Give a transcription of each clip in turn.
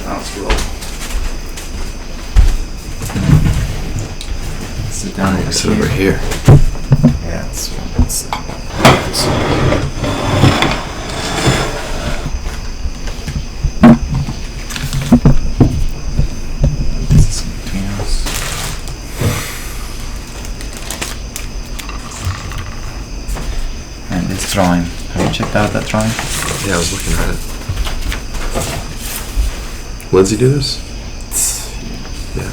Let's roll. Sit down over Sit over here. Yeah, that's this is between us. And this drawing. Have you checked out that drawing? Yeah, I was looking at it. Lindsay do this? Yeah.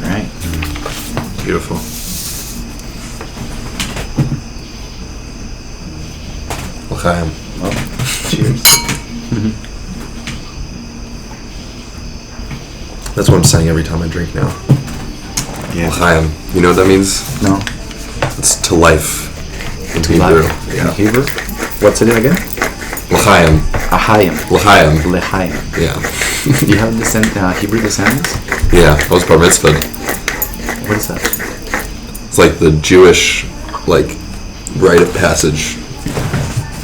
Right. Beautiful. L'chaim. Well, cheers. That's what I'm saying every time I drink now. Yeah. L'chaim. You know what that means? No. It's to life. In To Hebrew. life. Yeah. In Hebrew? What's it again? L'chaim. Ahayim. L'chaim. Lehaim. Yeah. Do you have Hebrew descendants? Yeah, I was bar mitzvahed. What is that? It's like the Jewish, like, rite of passage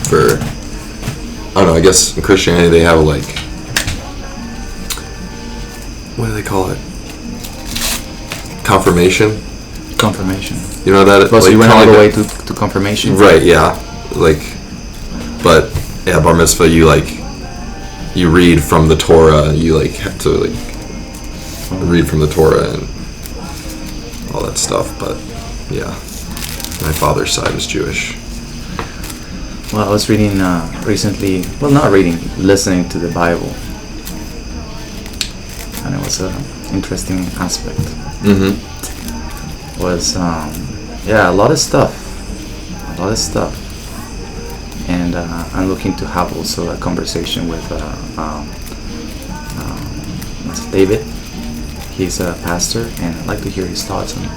for, I don't know, I guess in Christianity they have, like, what do they call it? Confirmation? Confirmation. You know that? Well, so like, you went all kinda the way like to confirmation? Right, yeah. Like, but, yeah, bar mitzvah, you, like, you read from the Torah, you, like, have to, like, read from the Torah and all that stuff, but, yeah. My father's side is Jewish. Well, I was reading recently, well, not reading, listening to the Bible. And it was an interesting aspect. Mm-hmm. Was, yeah, a lot of stuff. And I'm looking to have also a conversation with David. He's a pastor, and I'd like to hear his thoughts on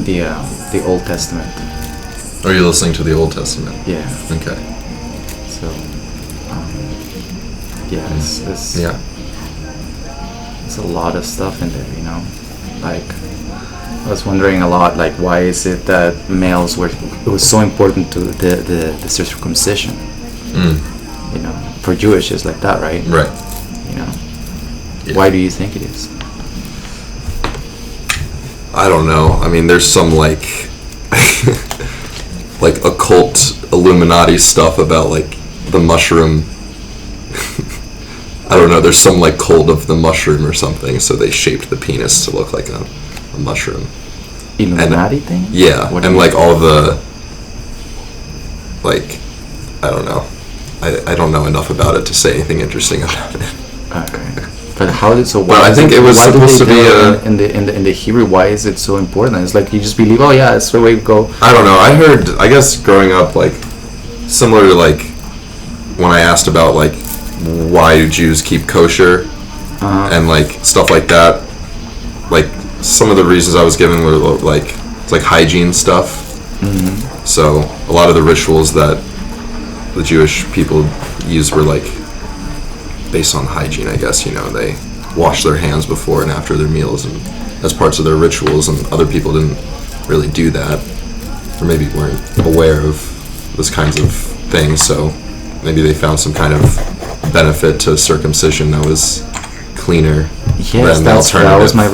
the Old Testament. Are you listening to the Old Testament? Yeah. Okay. So, yeah, it's Yeah. There's a lot of stuff in there, you know. Like, I was wondering a lot, like, why is it that males it was so important to the circumcision? You know, for Jewish it's like that, right? Right. You know, Yeah. why do you think it is? I don't know. I mean, there's some, like, like, occult Illuminati stuff about, like, the mushroom. I don't know. There's some, like, cult of the mushroom or something, so they shaped the penis to look like a mushroom. Illuminati thing? Yeah, What do and you like mean? all the, like, I don't know. I don't know enough about it to say anything interesting about it. Okay. But how did so? But I think it was supposed to be in the Hebrew. Why is it so important? It's like you just believe. Oh yeah, that's the way we go. I don't know. I heard, I guess growing up, like, similar to, like, when I asked about, like, why do Jews keep kosher and, like, stuff like that, like, some of the reasons I was given were, like, it's like hygiene stuff. So a lot of the rituals that the Jewish people used were, like, based on hygiene, I guess. You know, they wash their hands before and after their meals, and as parts of their rituals, and other people didn't really do that, or maybe weren't aware of those kinds of things, so maybe they found some kind of benefit to circumcision that was cleaner Yes, than the alternative. that was my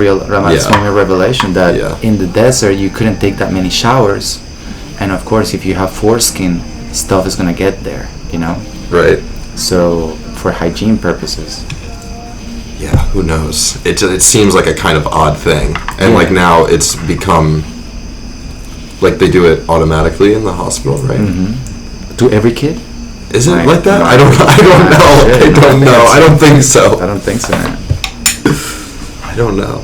revelation, that Yeah. in the desert you couldn't take that many showers, and of course if you have foreskin, stuff is gonna get there, you know. Right. So for hygiene purposes. Yeah, who knows? It seems like a kind of odd thing, and Yeah. like now it's become like they do it automatically in the hospital, right? To every kid? Is it Right. like that? No. I don't know. Yeah, I don't think so. I don't think so, man. I don't know.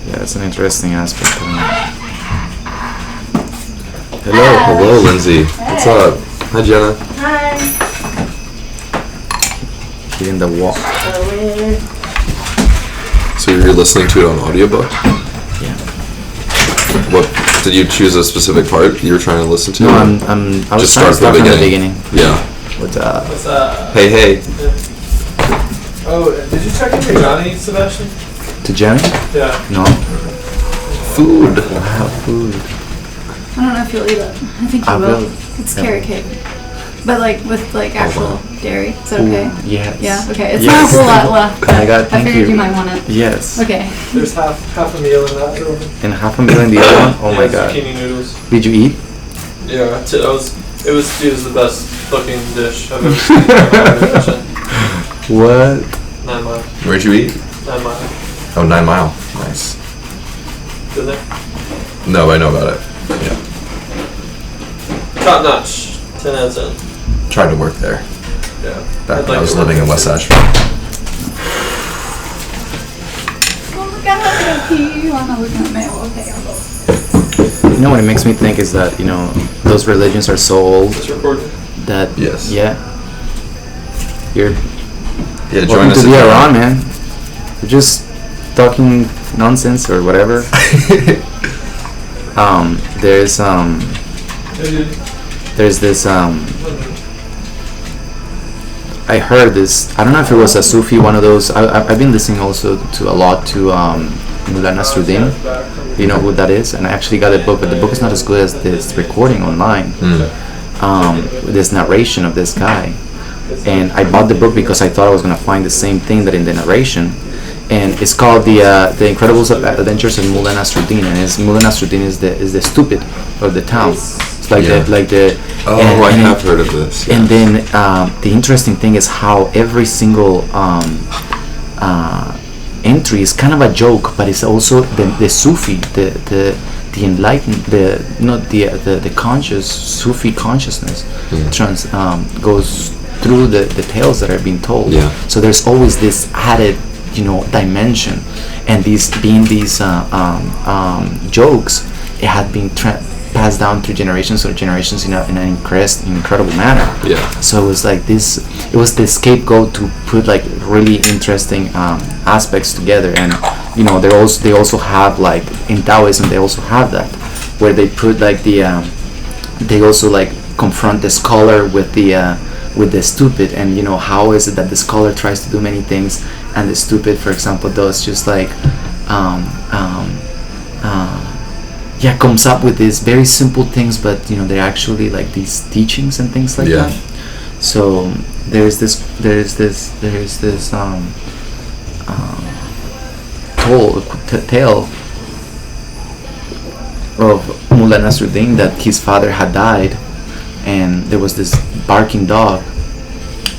Yeah, it's an interesting aspect of it. Hello, Lindsay. What's up? Hi, Jenna. Hi. Hitting the wall. So weird. So you're listening to it on audiobook? Yeah. What did you choose a specific part you were trying to listen to? No, or I was just trying to start start from from the beginning. Yeah. What's up? What's up? Hey. Oh, did you check into Johnny, Sebastian? To Jenny? Yeah. No. Food. Wow, food. I don't know if you'll eat it. I think you I will. will. It's Yeah. carrot cake. But like with like actual wow. dairy. Is that Ooh, okay? yes. Yeah, okay. It's Yes. not a whole lot left. Oh my God, I thank figured you. you might want it. Yes. Okay. There's half a meal in that. And half a meal in the other one? Oh my Yeah, god. Zucchini noodles. Did you eat? Yeah, it was the best fucking dish I've ever seen in my kitchen. What? 9 Mile. Where'd you eat? 9 Mile. Oh, 9 Mile. Nice. Been there? No, I know about it. Yeah. Top notch. 10 out of 10. Tried to work there. Yeah. Back I'd when I like was to work living in there West too. Asheville. Oh my god, I'm gonna pee while I'm looking at mail. Okay, I'll go. You know what it makes me think is that, you know, those religions are so old It's recording. that, Yes. yeah. You're Yeah, join welcome us to be at around, man. We're just talking nonsense or whatever. There's this, I heard this, I don't know if it was a Sufi, one of those, I've been listening also to a lot to Mullah Nasruddin. You know who that is? And I actually got a book, but the book is not as good as this recording online. With this narration of this guy. And I bought the book because I thought I was going to find the same thing that in the narration. And it's called the Incredible Adventures of Mullah Nasruddin, and Mullah Nasruddin is the stupid of the town. It's like Yeah. the Oh, and- I and- have heard of this. And yes. then the interesting thing is how every single entry is kind of a joke, but it's also the Sufi, the enlightened, the conscious Sufi consciousness goes through the tales that are being told. Yeah. So there's always this added, dimension, and these jokes, it had been passed down through generations in an incredible manner. Yeah. So it was like this. It was the scapegoat to put like really interesting aspects together, and they also have, like in Taoism they also have that, where they put like they also like confront the scholar with the stupid, and how is it that the scholar tries to do many things and the stupid, for example, does just like comes up with these very simple things, but they're actually like these teachings and things like Yeah. that. So there's this tale of Mullah Nasruddin that his father had died, and there was this barking dog,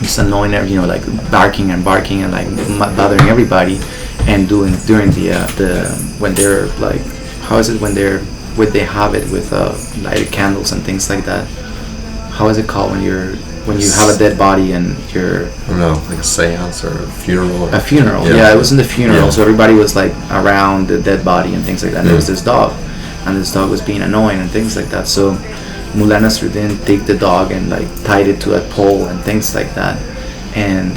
just annoying, like barking and like bothering everybody, and during the when they're like, how is it when they have it with lighted candles and things like that? How is it called when you have a dead body and you're I don't know, like a seance or a funeral. a funeral? Yeah, it was in the funeral, so everybody was like around the dead body and things like that. And there was this dog, and this dog was being annoying and things like that. So Mullah Nasruddin take the dog and like tied it to a pole and things like that. And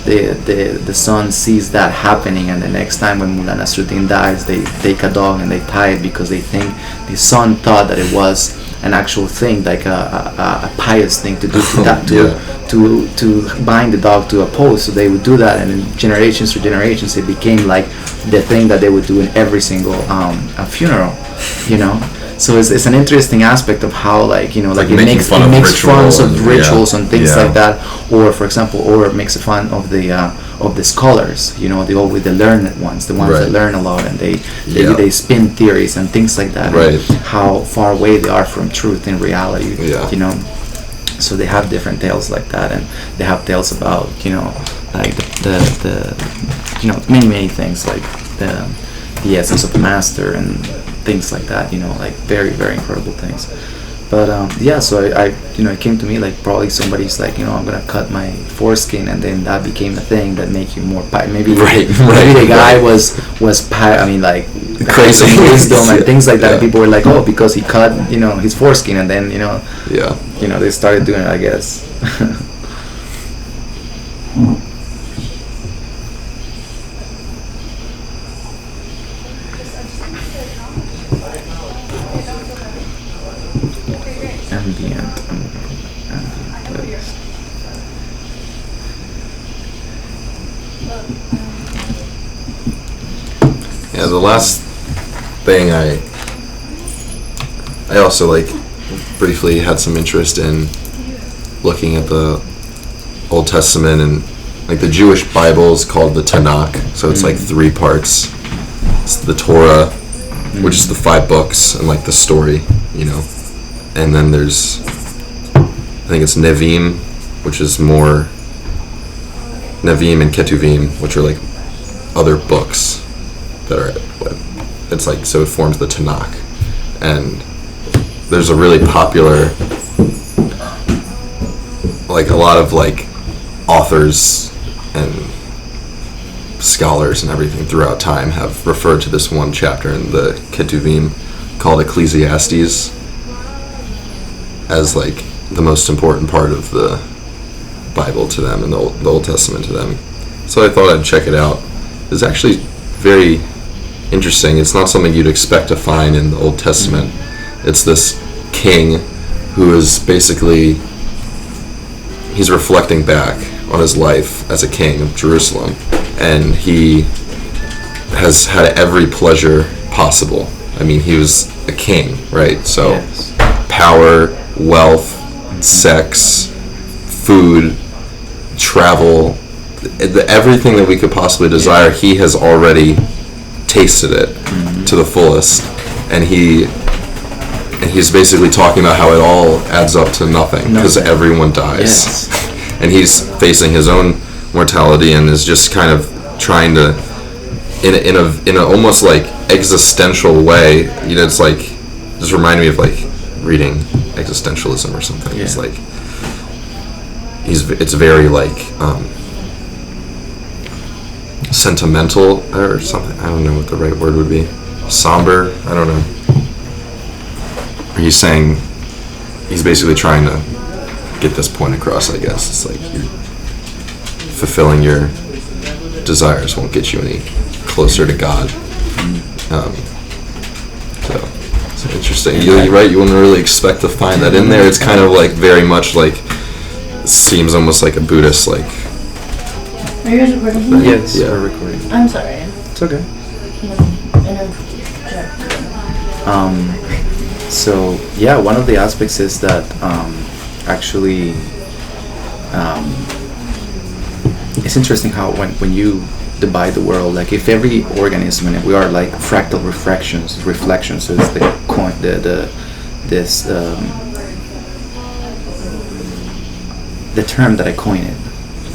the son sees that happening, and the next time when Mullah Nasruddin dies, they take a dog and they tie it because they think the son thought that it was an actual thing, like a pious thing to do, to bind the dog to a pole. So they would do that, and in generations to generations, it became like the thing that they would do in every single funeral. So it's an interesting aspect of how, like it makes fun of rituals and things like that, or for example, or it makes fun of the scholars, the learned ones, the ones that learn a lot, and they spin theories and things like that, Right. and how far away they are from truth in reality. So they have different tales like that, and they have tales about like the many things, like the essence of the master and things like that, like very, very incredible things. But so I it came to me like probably somebody's like, I'm gonna cut my foreskin, and then that became a thing that make you more maybe maybe the guy was like Crazy. some wisdom and things like that. Yeah. And people were like, oh, because he cut his foreskin, and then Yeah. they started doing it, I guess. Yeah, the last thing I also like briefly had some interest in looking at the Old Testament, and like the Jewish Bible is called the Tanakh, so it's like 3 parts. It's the Torah, which is the 5 books and like the story, you know, and then there's, I think it's Nevi'im, which is more Nevi'im and Ketuvim, which are like other books that are, it's like, so it forms the Tanakh. And there's a really popular, like a lot of like authors and scholars and everything throughout time have referred to this one chapter in the Ketuvim called Ecclesiastes as like the most important part of the Bible to them and the Old Testament to them. So I thought I'd check it out. It's actually very interesting. It's not something you'd expect to find in the Old Testament. It's this king who is basically, he's reflecting back on his life as a king of Jerusalem, and he has had every pleasure possible. I mean, he was a king, right? So Yes. power, wealth, sex, food, travel, everything that we could possibly desire, he has already tasted it to the fullest, and he's basically talking about how it all adds up to nothing because everyone dies. Yes. And he's facing his own mortality and is just kind of trying to, in a almost like existential way, you know, it's like, just reminded me of like reading existentialism or something. Yeah. It's like it's very like sentimental or something. I don't know what the right word would be. Somber. I don't know. He's saying, he's basically trying to get this point across, I guess. It's like you're fulfilling your desires won't get you any closer to God. So it's interesting. You're right, you wouldn't really expect to find that in there. It's kind of like very much like, seems almost like a Buddhist, like, Are you guys recording? Yes, Yeah. we're recording. I'm sorry. It's okay. And So yeah, one of the aspects is that actually it's interesting how when you divide the world, like if every organism, and we are like fractal reflections, so it's the coin, the term that I coined it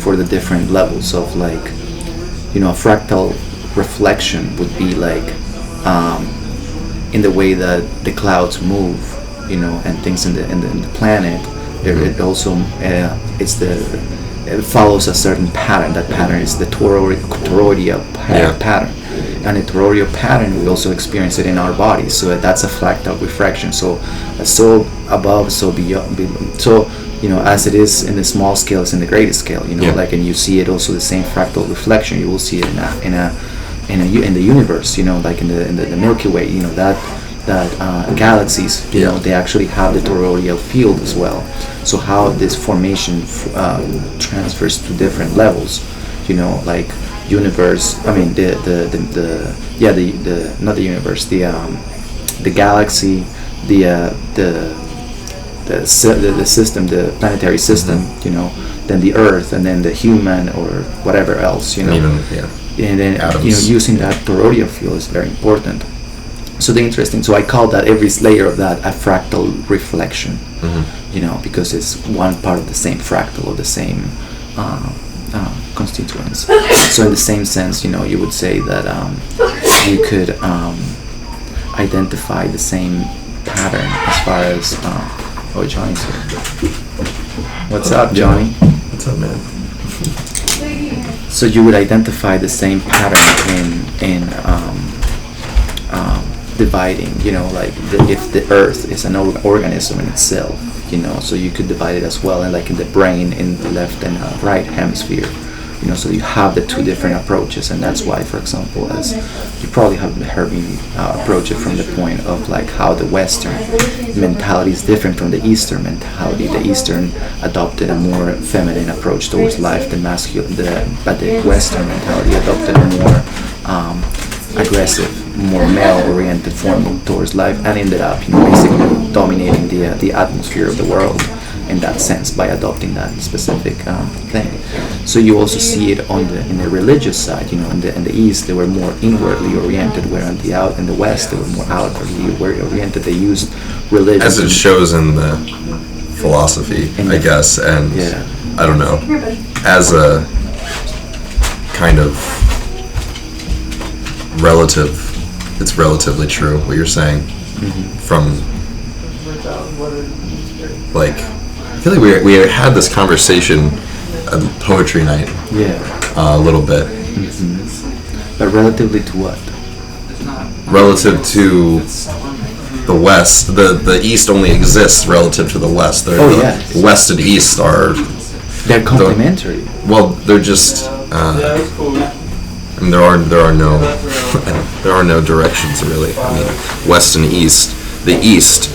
for the different levels of, like, you know, a fractal reflection would be like in the way that the clouds move, you know, and things in the planet. It also it follows a certain pattern. That pattern is the toroidal pattern, and the toroidal pattern we also experience it in our bodies. So that's a fractal refraction. So above, so beyond, so, you know, as it is in the small scale, it's in the greater scale. You know, Yeah. like, and you see it also the same fractal reflection. You will see it in the universe. You know, like in the Milky Way. You know that galaxies. You know, they actually have the toroidal field as well. So how this formation transfers to different levels. You know, like universe. I mean the not the universe. The galaxy. The system, the planetary system, you know, then the Earth, and then the human or whatever else, you know. And then atoms. you know, using that toroidal field is very important. So so I call that every layer of that a fractal reflection, you know, because it's one part of the same fractal of the same constituents. So in the same sense, you know, you would say that you could identify the same pattern as far as oh, Johnny's here. What's up, Johnny? What's up, man? So you would identify the same pattern in dividing, you know, like if the Earth is an organism in itself, you know, so you could divide it as well, and like in the brain, in the left and right hemisphere, So you have the two different approaches, and that's why, for example, as you probably have heard me approach it from the point of like how the Western mentality is different from the Eastern mentality. The Eastern adopted a more feminine approach towards life, but the Western mentality adopted a more aggressive, more male-oriented form towards life, and ended up, basically dominating the atmosphere of the world in that sense by adopting that specific thing. So you also see it in the religious side. In the East they were more inwardly oriented, where in the West they were more outwardly oriented. They used religion as it shows in the philosophy, I guess, and I don't know, as a kind of it's relatively true what you're saying. From like, I feel like we had this conversation at poetry night. A little bit. But relatively to what? Relative to the West, the East only exists relative to the West. West and East are. They're complementary. They're just. I mean, there are no directions really. I mean, West and East. The East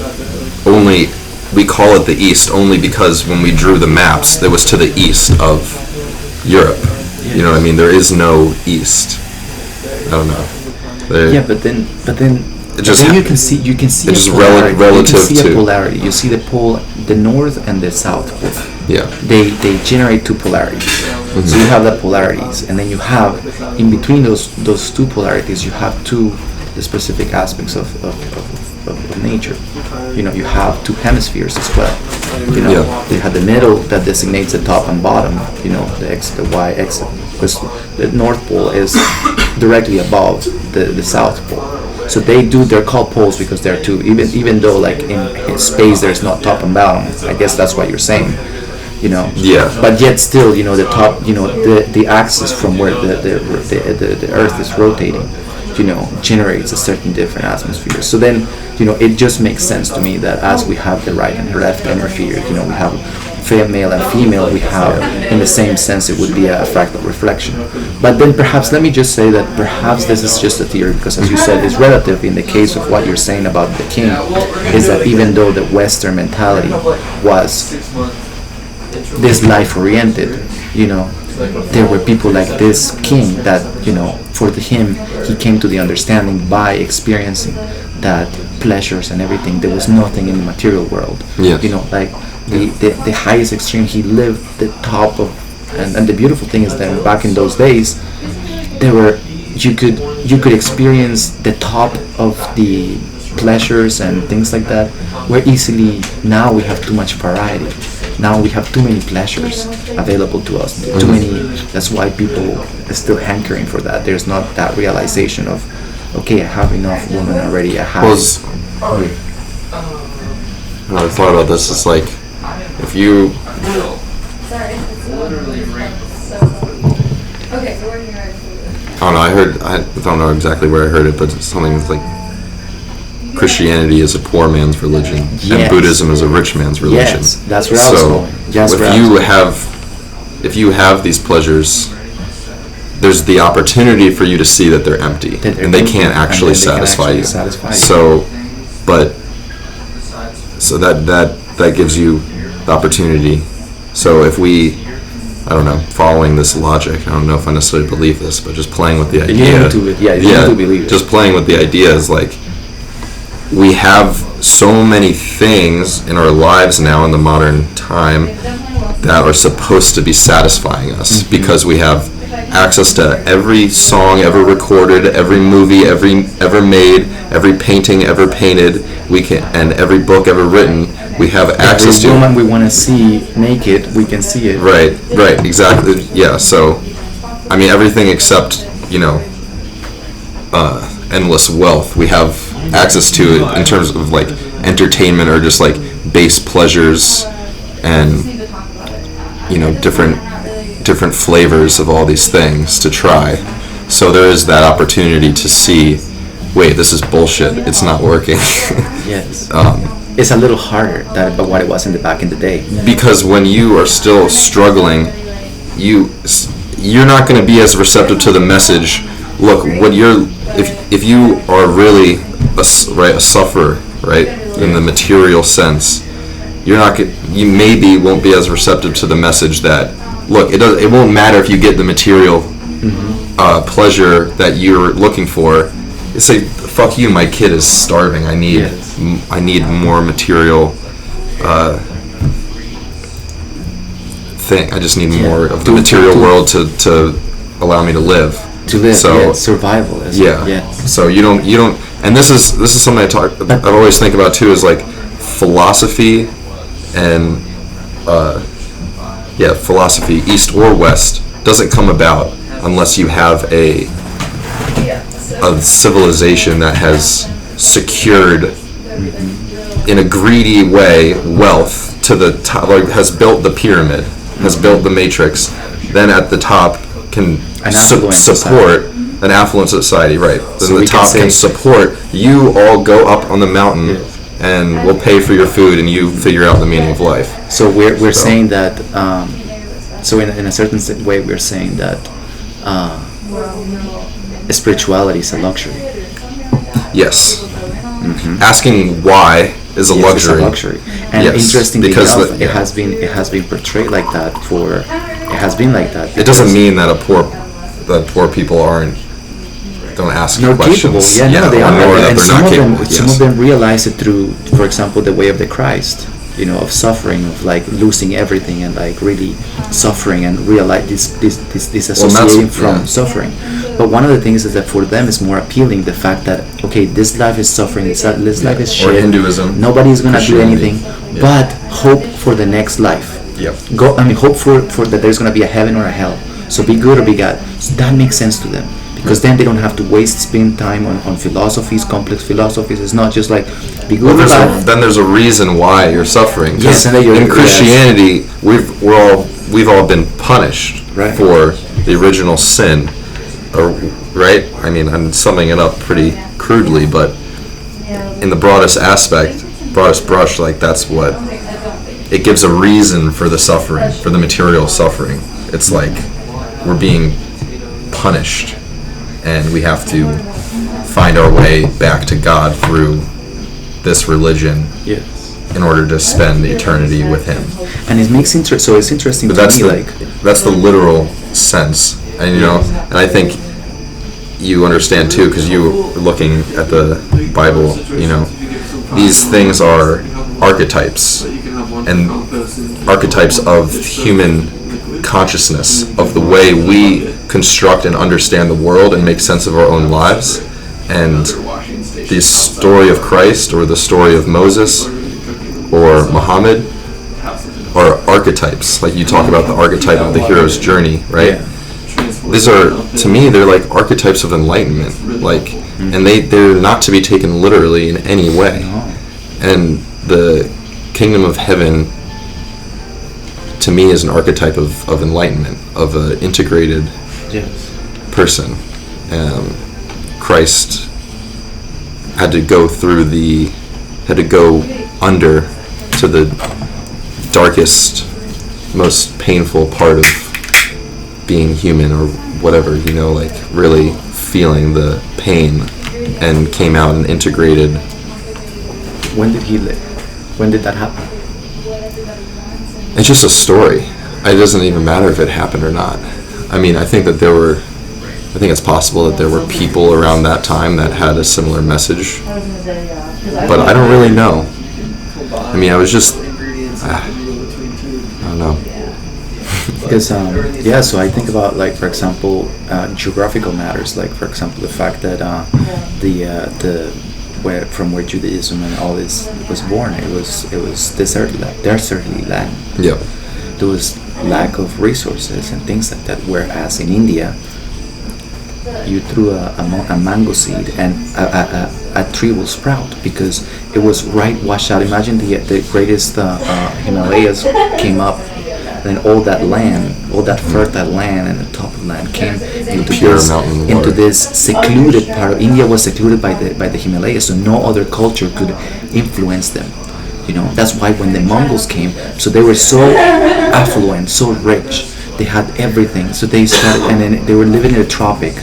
only. We call it the East only because when we drew the maps, it was to the east of Europe. You know what I mean? There is no East. I don't know. But then you can see it's just relative to a polarity. You see the North and the South pole. Yeah. They generate two polarities. So you have the polarities, and then you have in between those two polarities, you have the specific aspects of nature. You have two hemispheres as well. You have the middle that designates the top and bottom. The X, the Y, X, because the North Pole is directly above the South Pole. So they're called poles because they're two. Even though like in space there's not top and bottom. I guess that's what you're saying. But yet still, the top, the axis from where the Earth is rotating, generates a certain different atmosphere. So then, it just makes sense to me that as we have the right and the left hemisphere, we have male and female, we have, in the same sense, it would be a fractal reflection. But then perhaps, let me just say that perhaps this is just a theory, because as you said, it's relative. In the case of what you're saying about the king, is that even though the Western mentality was this life-oriented, there were people like this king that, for him, he came to the understanding by experiencing that pleasures and everything. There was nothing in the material world. Like the highest extreme, he lived the top of, and the beautiful thing is that back in those days, you could experience the top of the pleasures and things like that, where easily now we have too much variety. Now we have too many pleasures available to us. Too many. That's why people are still hankering for that. There's not that realization of, okay, I have enough women already. I have. I thought about this. It's like if you. I don't know. I don't know exactly where I heard it, but it's something that's like. Christianity is a poor man's religion, and Buddhism is a rich man's religion. Yes, that's where I was going. If you have these pleasures, there's the opportunity for you to see that they're empty, and they can't actually satisfy you. So that gives you the opportunity. So if we, I don't know, following this logic, I don't know if I necessarily believe this, but just playing with the idea. You need to believe it. Just playing with the idea is like. We have so many things in our lives now in the modern time that are supposed to be satisfying us because we have access to every song ever recorded, every movie ever made, every painting ever painted, and every book ever written. We have access to. Every woman we want to see naked, we can see it. Right, exactly. Yeah, so I mean everything except, endless wealth we have access to it in terms of like entertainment or just like base pleasures and different flavors of all these things to try. So there is that opportunity to see, wait, this is bullshit, it's not working. Yes. It's a little harder than what it was back in the day. Because when you are still struggling, you you're not going to be as receptive to the message. Look, what you're if you are really a sufferer, right, in the material sense, you maybe won't be as receptive to the message that, look, it won't matter if you get the material pleasure that you're looking for. It's like, fuck you, my kid is starving. I need more material thing. I just need more of the material world to allow me to live. So survival. So you don't, and this is something I always think about too, is like philosophy and philosophy, east or west, doesn't come about unless you have a civilization that has secured in a greedy way wealth to the top, like has built the pyramid, has built the matrix, then at the top can support an affluent society, right? Then So the top can support you. All go up on the mountain, and we'll pay for your food, and you figure out the meaning of life. So we're saying that. So in a certain way, we're saying that spirituality is a luxury. Yes. Asking why is a luxury. It's a luxury. And interestingly enough, it has been portrayed like that for. It has been like that. It doesn't mean that poor people don't ask questions. Capable. No, they are. Or that And they're not capable. some of them realize it through, for example, the way of the Christ. Of suffering, of like losing everything and like really suffering and realize this associating from suffering. But one of the things is that for them it's more appealing the fact that, okay, this life is suffering, this life is shit. Or Hinduism. Nobody's gonna do anything, but hope for the next life. Hope for that there's gonna be a heaven or a hell. So be good or be bad. So that makes sense to them. Because then they don't have to spend time on philosophies, complex philosophies. It's not just like be good or bad. Then there's a reason why you're suffering. Yes, and in Christianity, we've all been punished for the original sin, right? I mean, I'm summing it up pretty crudely, but in the broadest brush, like that's what it gives a reason for the suffering, for the material suffering. It's like we're being punished. And we have to find our way back to God through this religion in order to spend eternity with Him. And it makes so it's interesting but to me. That's the literal sense, and and I think you understand too, because you were looking at the Bible. These things are archetypes, and archetypes of human consciousness, of the way we construct and understand the world and make sense of our own lives. And the story of Christ or the story of Moses or Muhammad are archetypes. Like you talk about the archetype of the hero's journey, right? These are, to me, they're like archetypes of enlightenment, and they're not to be taken literally in any way. And the kingdom of heaven, to me, is an archetype of enlightenment, of an integrated person. Christ had to go under to the darkest, most painful part of being human, or whatever, like really feeling the pain, and came out and integrated. When did he live? When did that happen? It's just a story. It doesn't even matter if it happened or not. I mean, I think it's possible that there were people around that time that had a similar message, but I don't really know. I mean, I was just, I don't know. Because so I think about, like, for example, geographical matters. Like, for example, the fact that from where Judaism and all this was born, it was desertly land. Yep. There was lack of resources and things like that. Whereas in India, you threw a mango seed and a tree will sprout because it was washed out. Imagine the greatest Himalayas came up, and all that land, all that fertile land and the top of the land came into this secluded part of India. Was secluded by the Himalayas, so no other culture could influence them. That's why when the Mongols came, so they were so affluent, so rich, They had everything. So they started, and then they were living in a tropic.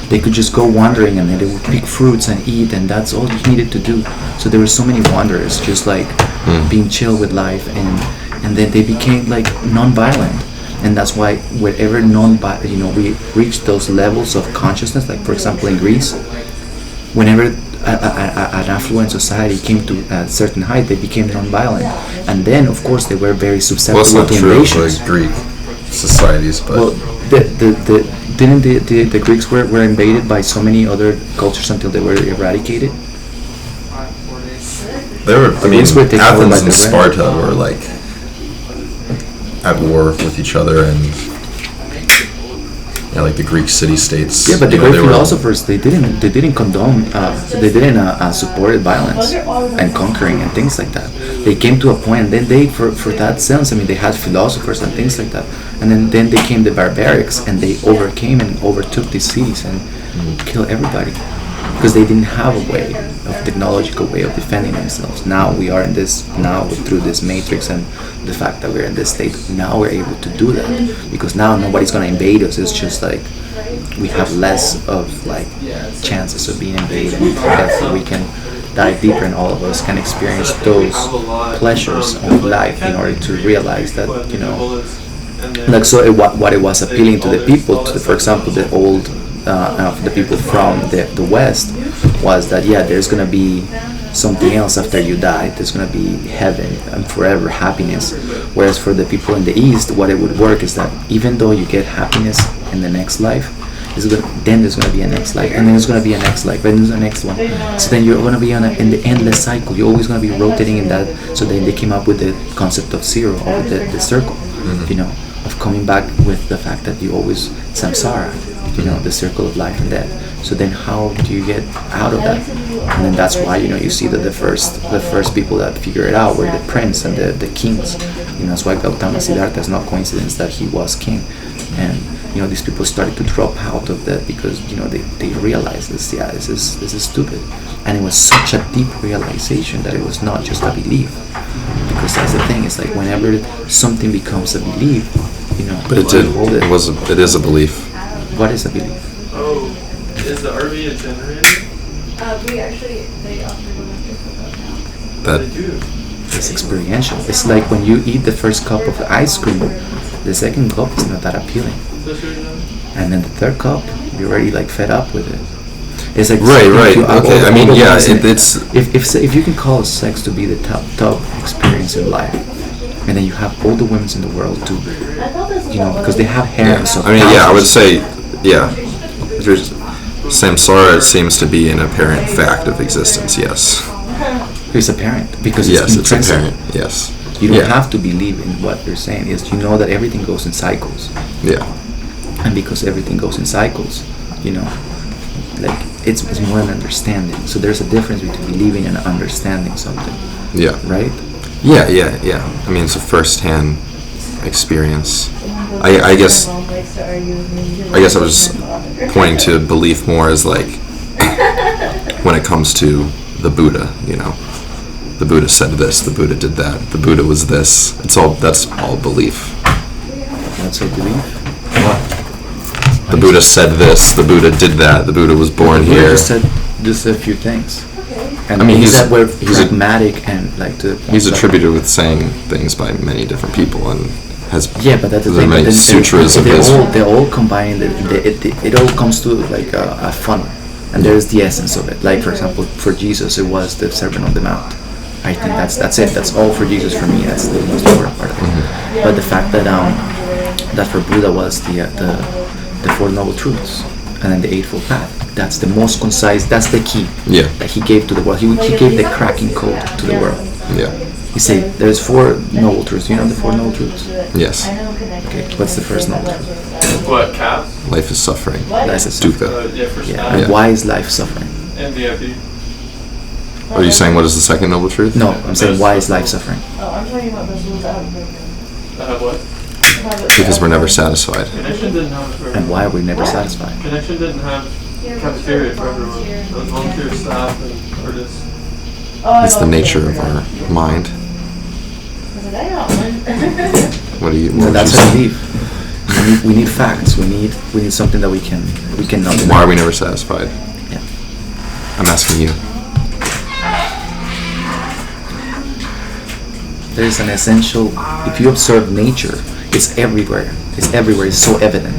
They could just go wandering, and then they would pick fruits and eat, and that's all you needed to do. So there were so many wanderers, just like being chill with life, and then they became like non-violent. And that's why wherever we reached those levels of consciousness, like for example in Greece, whenever an affluent society came to a certain height, they became non-violent. And then, of course, they were very susceptible Well, it's not to true invasions. for Greek societies, but Well, didn't the Greeks were invaded by so many other cultures until they were eradicated? they were. I mean, Greeks were taken over Athens by and the Sparta were like at war with each other, and like the Greek city-states. Yeah, but the you know, great they were- philosophers they didn't condone they didn't support violence and conquering and things like that. They came to a point, and then they for that sense, I mean, they had philosophers and things like that, and then they came the barbarics, and they overcame and overtook these cities and killed everybody because they didn't have a way of technological way of defending themselves. Now we are in this through this matrix and the fact that we're in this state. Now we're able to do that because now nobody's gonna invade us. It's just like we have less of like chances of being invaded, and therefore we can dive deeper, and all of us can experience those pleasures of life in order to realize that like so what it was appealing to the people, for example the old the people from the West, was that there's gonna be something else after you die. There's gonna be heaven and forever happiness. Whereas for the people in the East, what it would work is that even though you get happiness in the next life, then there's gonna be a next life, and then there's gonna be a next life, and there's a next one. So then you're gonna be in the endless cycle. You're always gonna be rotating in that. So then they came up with the concept of zero, or the circle, of coming back with the fact that you always samsara, the circle of life and death. So then how do you get out of that? And then that's why you see that the first people that figure it out were the prince and the kings. That's why Gautama Siddhartha is not coincidence that he was king. And these people started to drop out of that because they realized this is stupid. And it was such a deep realization that it was not just a belief. Because that's the thing, it's like whenever something becomes a belief, But it you hold did. It is a belief. What is a belief? Oh, is the RV a generator? They offer one up now. That They do. It's experiential. It's like when you eat the first cup of ice cream, the second cup is not that appealing. That's what you're doing? And then the third cup, you're already like fed up with it. It's like right. Okay. I mean, yeah. It's if you can call sex to be the top experience in life, and then you have all the women in the world to, because they have harems of I mean, yeah. I would thousands. say, yeah. There's samsara seems to be an apparent fact of existence. Yes. It's apparent because Yes, it's it's intrinsic. apparent. Yes. You don't Yeah. have to believe in what you're saying. Is that everything goes in cycles, Yeah. and because everything goes in cycles, like it's more an understanding. So there's a difference between believing and understanding something, Yeah. right? Yeah. I mean, it's a first-hand experience. I guess I was pointing to belief more as like when it comes to the Buddha. The Buddha said this. The Buddha did that. The Buddha was this. That's all belief. That's a belief. The Buddha said this. The Buddha did that. The Buddha was born The Buddha here. just said just a few things. And I mean, he's that we're he's a- pragmatic and like to the point He's that- attributed with saying things by many different people and has Yeah, but that's the there are thing. many but then sutras of his. they're all combined. It all comes to like a funnel, and there's the essence of it. Like for example, for Jesus, it was the Sermon on the Mount. I think that's it. That's all for Jesus for me. That's the most important part of it. But the fact that that for Buddha was the Four Noble Truths, and then the Eightfold Path. That's the most concise. That's the key Yeah. that he gave to the world. He gave the cracking code to the world. Yeah. He said, "There's four noble truths. You know the Four Noble Truths? Yes. Okay. What's the first noble truth? What, caps? Life is suffering. Life is suffering. Dukkha. Yeah, for Yeah. snap. And Yeah. why is life suffering? And VIP. Are you saying what is the second noble truth? No, I'm saying why is life suffering? I have what? Because we're never satisfied. Connection didn't have it for And everyone. why are we never satisfied? Connection didn't have cafeteria for everyone. It was volunteer staff and artists. It's the nature of our mind. What do you? No, What that's would a you say? belief. We need facts. We need something that we can not deny. Why are we never satisfied? Yeah. I'm asking you. There is an essential. If you observe nature, it's everywhere. It's everywhere. It's so evident.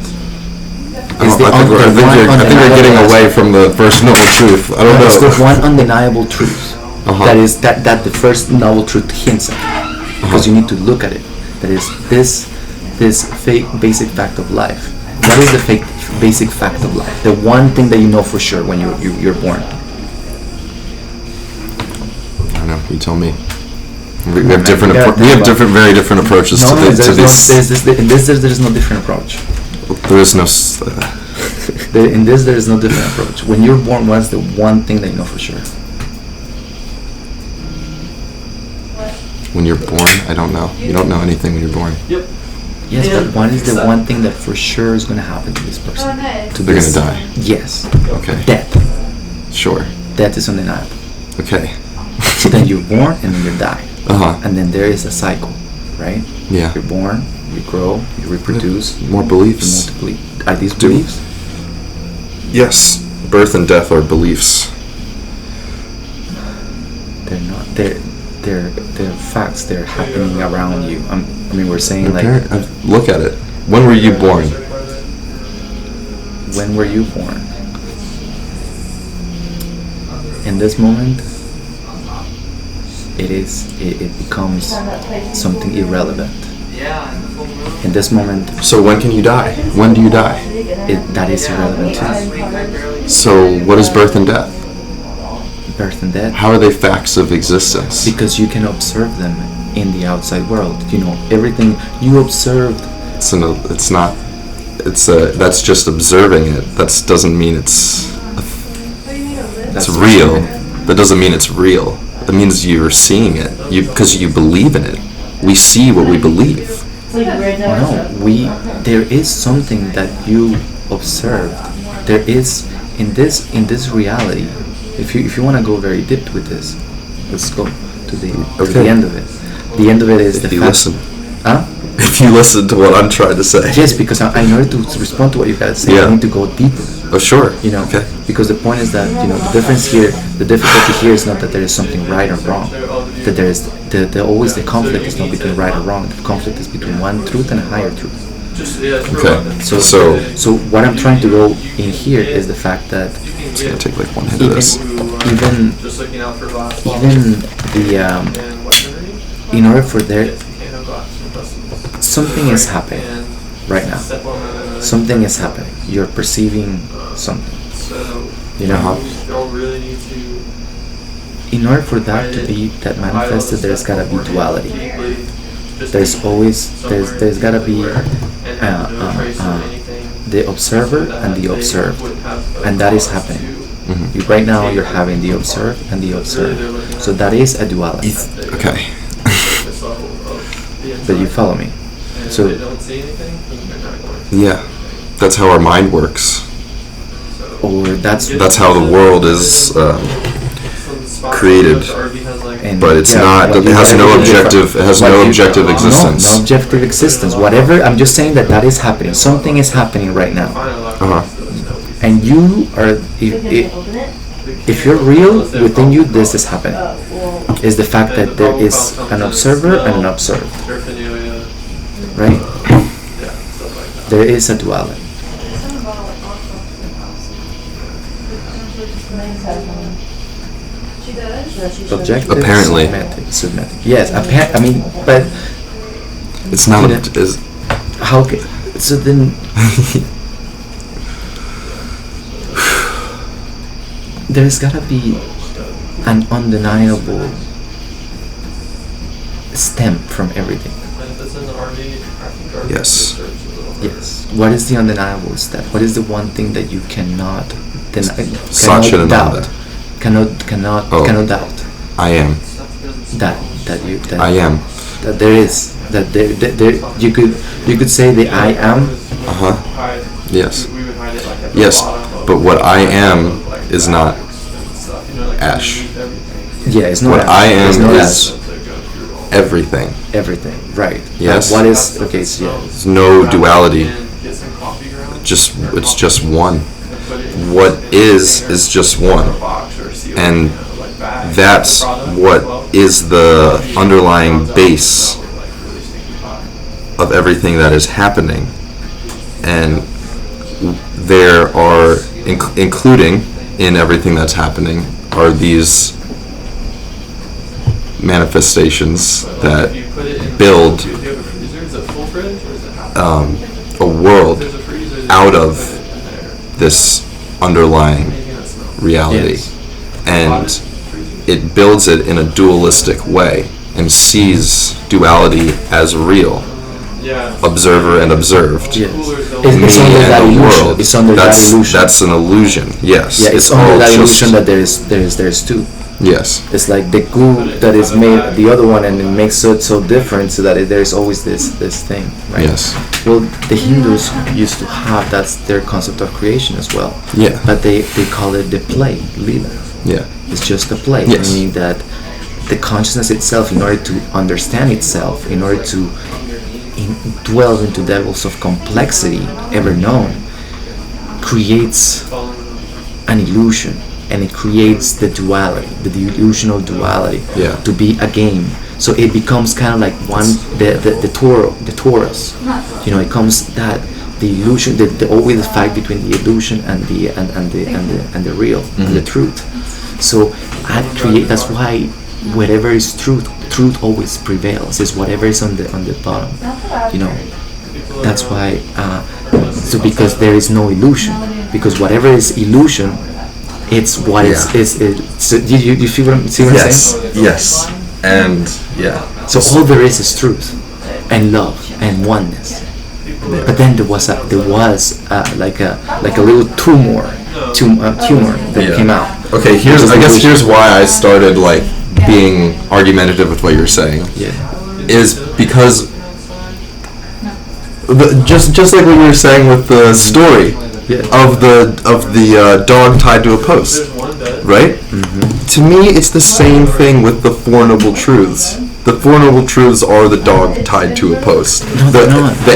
I think you're getting away from the first noble truth. I don't It's the know. one undeniable truth. Uh-huh. That is that the first noble truth hints at, because you need to look at it. That is this basic fact of life. What is the basic fact of life? The one thing that you know for sure when you're born. I don't know. You tell me. We on, have man. different. You gotta We have think about very different approaches to this. In this there's no different approach. There is no. In this there is no different approach. When you're born, what's the one thing that you know for sure? When you're born, I don't know. You don't know anything when you're born. Yep. Yes, And but what is the that- one thing that for sure is going to happen to this person? To They're this- gonna die. Yes. Okay. Death. Sure. Death is undeniable. Okay. So then you're born and then you die. Uh-huh. And then there is a cycle, right? Yeah. You're born, you grow, you reproduce, More you beliefs. multiply. Are these Do- beliefs? Yes. Birth and death are beliefs. They're not. They're facts. They're happening around you. I mean, we're saying like, Look at it. When were you born? when were you born? In this moment, it becomes something irrelevant. In this moment, So when can you die? When do you die? that is irrelevant too. So what is birth and death? Birth and death. How are they facts of existence? Because you can observe them in the outside world. You know, everything you observed. It's not. That's just observing it. That doesn't mean it's That's real. observing. That doesn't mean it's real. That means you're seeing it. Because you believe in it. We see what we believe. No, there is something that you observed. There is in this reality. If you want to go very deep with this, let's go to the end of it. The end of it is If the you fact. listen. Huh? If you listen to what I'm trying to say. Yes, because in order to respond to what you gotta say, Yeah. I need to go deeper. Oh, sure. You know, Okay. because the point is that the difference here, the difficulty here is not that there is something right or wrong. That there is always the conflict is not between right or wrong. The conflict is between one truth and a higher truth. Okay. So what I'm trying to go in here is the fact that It's gonna take like one hit of this. even Just looking out for glass. even the And weaponry. in order for there Can of glass and vessels. something is happening And right now. step on it. Something is happening. You're perceiving something. So You know, you don't really need to. in order for that to be that manifested, there's gotta be duality. There's always there's gotta be the observer and the observed, and that is happening. Right now, you're having the observed and the observed. So that is a duality. Okay. But you follow me. So Yeah. That's how our mind works. or That's how the world is created. and But it's yeah, not. what It you has gotta no do is objective. It has what no you- objective existence. No objective existence. Whatever. I'm just saying that is happening. Something is happening right now. Uh-huh. And you are, if you're real within you, this is happening. Is the fact that there is an observer and an observed, right? There is a duality. Objective, Apparently. subjective. Yes, I mean, but It's not. You know. Is how? So then, there's gotta be an undeniable stem from everything. Yes. Yes. What is the undeniable step? What is the one thing that you cannot Satchitananda. doubt? Cannot Oh. doubt I am. that I am. that there is that there you could say the I am. Uh huh. Yes. Yes. But what I am is not Ash. Yeah, it's not. What I it's am not is everything. Everything, right? Yes. What is okay? So yeah. There's no duality. It's just one. What is just one, and that's what is the underlying base of everything that is happening. And there are, including in everything that's happening, are these manifestations that build a world out of this underlying reality. Yes. And it builds it in a dualistic way and sees duality as real, observer and observed. Yes. Me It's under and that the illusion. world. It's under that illusion. That's an illusion. Yes. Yeah, it's all under that just- illusion that there's two. Yes. It's like the goo that is made the other one, and it makes it so different, so that there's always this thing, right? Yes. Well, the Hindus used to have that's their concept of creation as well. Yeah. But they call it the play, lila. Yeah. It's just a play, Yes. meaning that the consciousness itself, in order to understand itself, in order to dwell into levels of complexity ever known, creates an illusion, and it creates the duality, the illusion of duality, Yeah. to be a game. So it becomes kind of like the Taurus. You know, it comes that the illusion, the always the fight between the illusion and the real, and the truth. So that's why whatever is truth always prevails. It's whatever is on the bottom. You know, that's why. So because there is no illusion, because whatever is illusion, it's what Yeah. is. So you see what I'm saying? Yes. And yeah. So all there is truth, and love, and oneness. But then there was like a little tumor that came out. Okay, here's why I started like being argumentative with what you're saying. Yeah. Is because just like what you were saying with the story Yeah. of the dog tied to a post, right? To me, it's the same thing with the Four Noble Truths. The Four Noble Truths are the dog tied to a post. No, they're not. The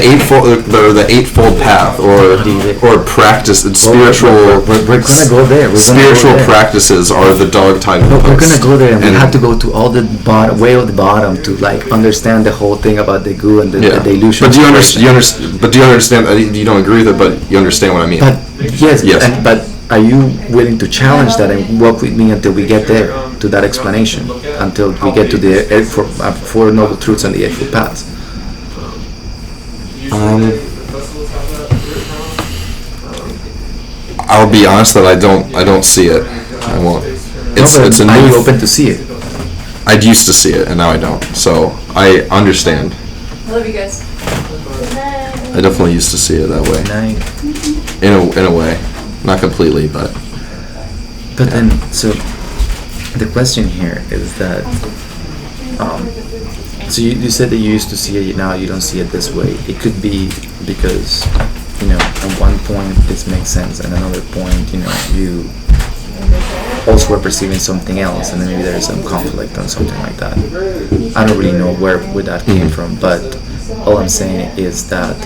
eightfold path, or practice, spiritual. We're gonna go there. Spiritual practices are the dog tied to a But post. we're gonna go there, and we have to go to all the bottom, way of the bottom, to like understand the whole thing about the goo and the illusion. But do you understand? But do you understand? You don't agree with it, but you understand what I mean. But yes, Yes. but are you willing to challenge that and walk with me until we get there to that explanation, until we get to the Four Noble Truths and the Eightfold Paths? I'll be honest that I don't see it. I won't. It's No, but it's a are new. you open to see it? I used to see it, and now I don't. So I understand. I love you guys. I definitely used to see it that way. In a way, not completely, but But then, so the question here is that, so you said that you used to see it, now you don't see it this way. It could be because, you know, at one point this makes sense, and another point, you know, you also are perceiving something else, and then maybe there's some conflict on something like that. I don't really know where that came from, but all I'm saying is that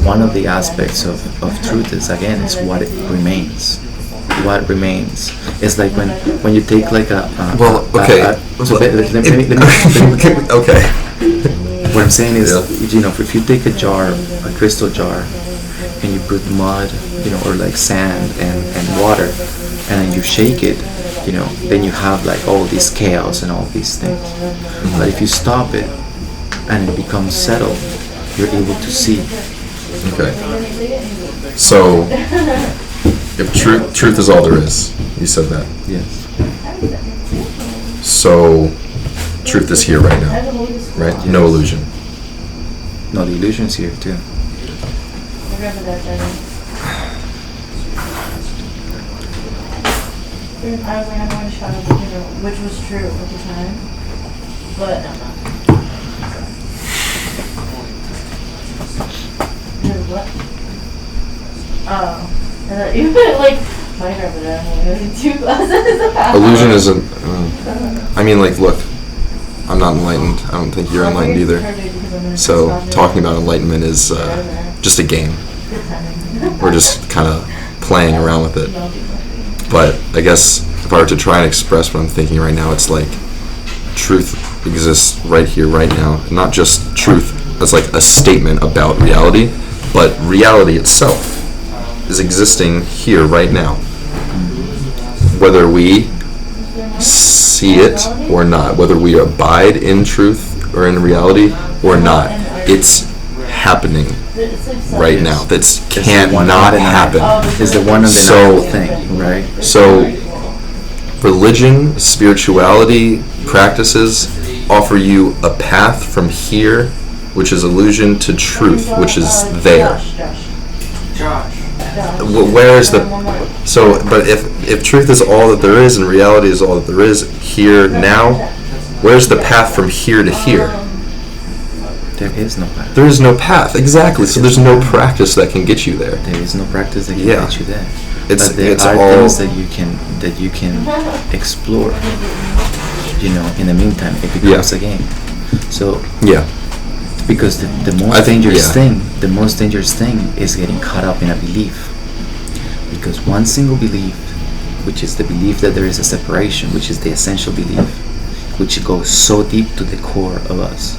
one of the aspects of truth is, again, is what it remains. What remains. It's like when you take like well, okay. So let me Okay. what I'm saying is, Yeah. you know, if you take a jar, a crystal jar, and you put mud, you know, or like sand and water, and then you shake it, you know, then you have like all this chaos and all these things. But if you stop it and it becomes settled, you're able to see. Okay. So, if truth is all there is, you said that. Yes. So, truth is here right now, right? No illusion. No, the illusion's here too. I was like, I'm going to shot of the mirror, which was true at the time, but I'm not. What? Oh, and then even like my grandmother, I'm only having 2 glasses. Illusion isn't. I mean, like, look. I'm not enlightened. I don't think you're enlightened either. So talking about enlightenment is just a game. We're just kind of playing around with it. But I guess if I were to try and express what I'm thinking right now, it's like truth exists right here, right now. Not just truth as like a statement about reality, but reality itself is existing here, right now. Whether we see it or not, whether we abide in truth or in reality or not, it's happening right now. That can't not happen. Is the one undeniable thing, right? So, religion, spirituality practices offer you a path from here, which is illusion, to truth, which is there. Where is the... So, but if truth is all that there is and reality is all that there is here, now, where's the path from here to here? There is no path. There is no path, exactly. So there's no practice that can get you there. There is no practice that can Yeah. get you there. It's But there it's are all things that you can explore. You know, in the meantime, it becomes Yeah. a game. So yeah. because the I most think- dangerous yeah. thing, the most dangerous thing is getting caught up in a belief. Because one single belief, which is the belief that there is a separation, which is the essential belief, which goes so deep to the core of us,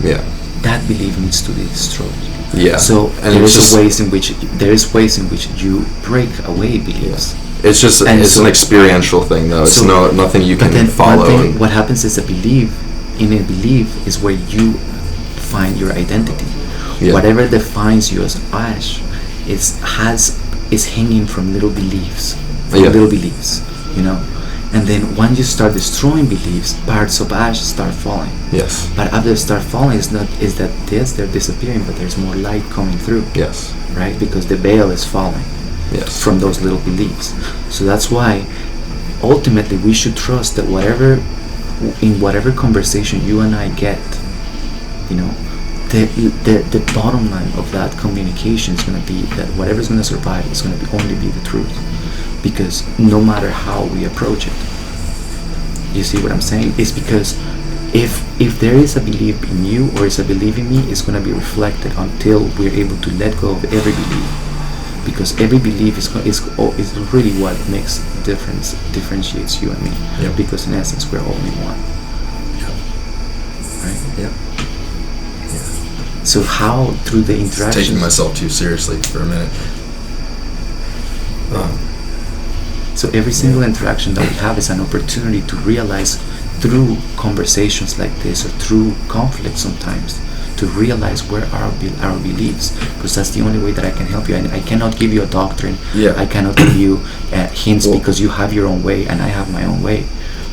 Yeah. that belief needs to be destroyed. Yeah. So And there it's is just- ways in which you break away beliefs. It's just And it's so- an experiential thing, though. It's So- nothing you But can then follow. one thing, and- what happens is in a belief is where you find your identity. Yeah. Whatever defines you as Ash is hanging from little beliefs, Yeah. you know. And then once you start destroying beliefs, parts of Ash start falling. Yes. But after they start falling, is that yes, they're disappearing, but there's more light coming through, Yes. right? Because the veil is falling Yes. from those little beliefs. So that's why ultimately we should trust that in whatever conversation you and I get, you know, the bottom line of that communication is going to be that whatever's going to survive is going to only be the truth, because no matter how we approach it, you see what I'm saying? It's because if there is a belief in you or is a belief in me, it's going to be reflected until we're able to let go of every belief, because every belief is really what makes differentiates you and me. Yep. Because in essence we're only one. Right? Yep. So how through the interactions? Taking myself too seriously for a minute. So every single interaction that we have is an opportunity to realize through conversations like this or through conflict sometimes, to realize where are our beliefs, because that's the only way that I can help you. And I cannot give you a doctrine. Yeah. I cannot give you hints Well- because you have your own way and I have my own way.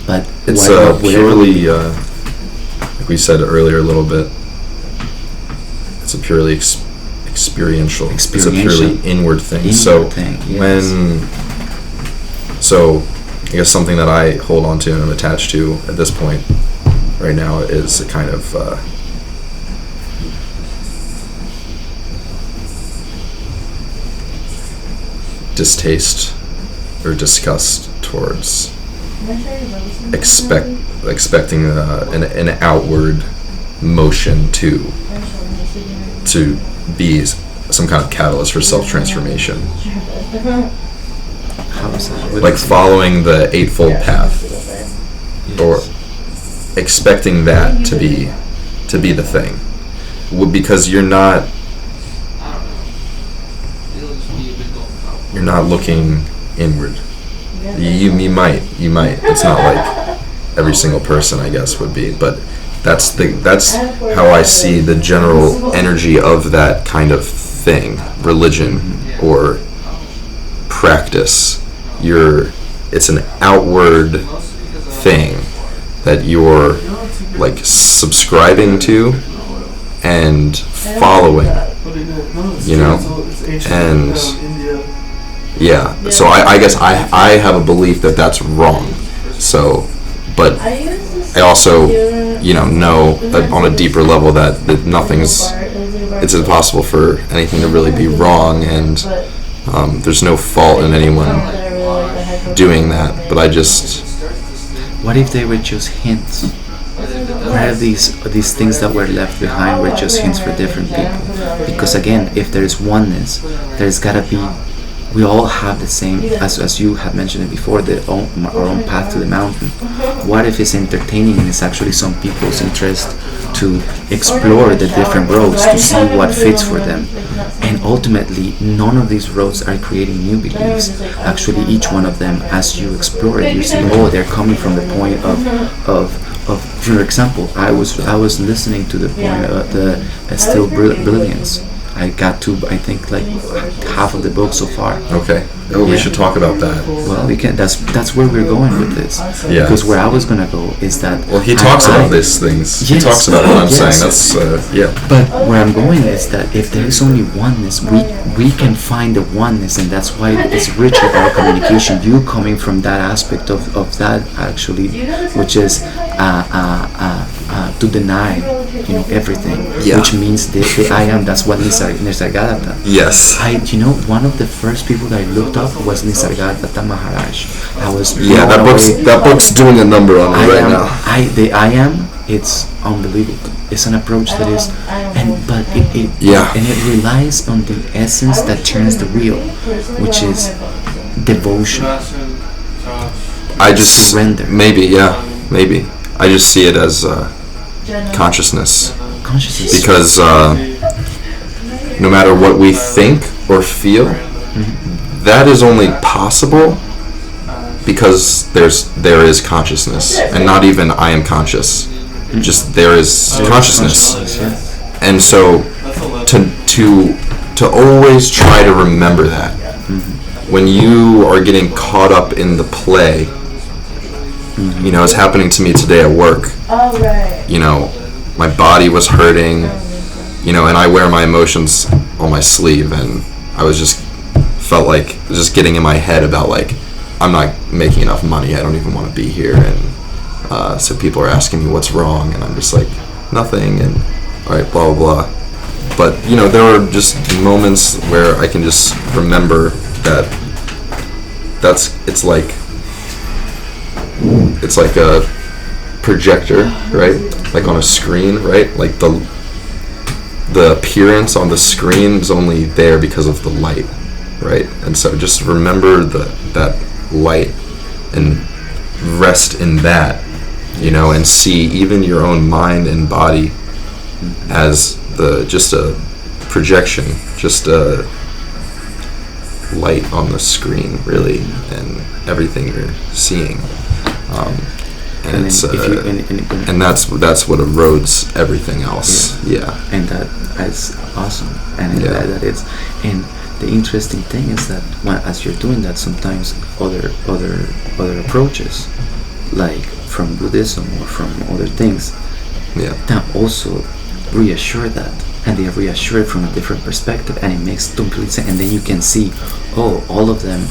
But It's whatever purely, like we said earlier a little bit, it's a purely experiential. It's a purely inward thing. So I guess something that I hold on to and I'm attached to at this point right now is a kind of distaste or disgust towards expecting an outward motion to be some kind of catalyst for self-transformation, how is that? like following the Eightfold Path, or expecting that to be the thing, because you're not looking inward. You might. It's not like every single person, I guess, would be, but that's how I see the general energy of that kind of thing, religion or practice. It's an outward thing that you're like subscribing to and following, you know, and yeah. So I guess I have a belief that that's wrong. So, but I also, know on a deeper level that it's impossible for anything to really be wrong, and there's no fault in anyone doing that. But What if they were just hints? where are these things that were left behind were just hints for different people? Because again, if there is oneness, there's gotta be. We all have the same, as you have mentioned it before, our own path to the mountain. What if it's entertaining and it's actually some people's interest to explore the different roads to see what fits for them? And ultimately, none of these roads are creating new beliefs. Actually, each one of them, as you explore it, you see, oh, they're coming from the point of for example, I was listening to the point of the Still Brilliance. I got to, I think, like half of the book so far. Okay. Oh, we Yeah. should talk about that. Well, we can. That's where we're going with this. Yeah. Because where I was gonna go is that. Well, he talks about these things. He Yes. talks about what I'm Yes. saying. That's yeah. But where I'm going is that if there is only oneness, we can find the oneness, and that's why it's richer our communication. You coming from that aspect of that actually, which is to deny, everything, Yeah. which means the I am. That's what Nisargadatta. Yes. One of the first people that I looked up was Nisargadatta Maharaj. I was Yeah, blown away. that book's doing a number on me right now. I am. It's unbelievable. It's an approach that is, but it Yeah. and it relies on the essence that turns the wheel, which is devotion. I just Surrender. maybe I just see it as consciousness, Consciousness. because no matter what we think or feel, that is only possible because there is consciousness, and not even I am conscious. Just there is consciousness, Yeah. and so to always try to remember that when you are getting caught up in the play. It's happening to me today at work. Oh, right. My body was hurting, and I wear my emotions on my sleeve, and I felt like just getting in my head about like, I'm not making enough money, I don't even want to be here, and so people are asking me what's wrong, and I'm just like, nothing, and alright, blah, blah, blah. But, there are just moments where I can just remember that it's like a projector, right? Like on a screen, right? Like the appearance on the screen is only there because of the light, right? And so just remember that light and rest in that, and see even your own mind and body as just a projection, just a light on the screen, really, and everything you're seeing. And it's and that's what erodes everything else. Yeah. And that's awesome. And Yeah. that it's, and the interesting thing is that as you're doing that, sometimes other approaches, like from Buddhism or from other things, Yeah. that also reassure that, and they reassure it from a different perspective, and it makes complete sense. And then you can see, all of them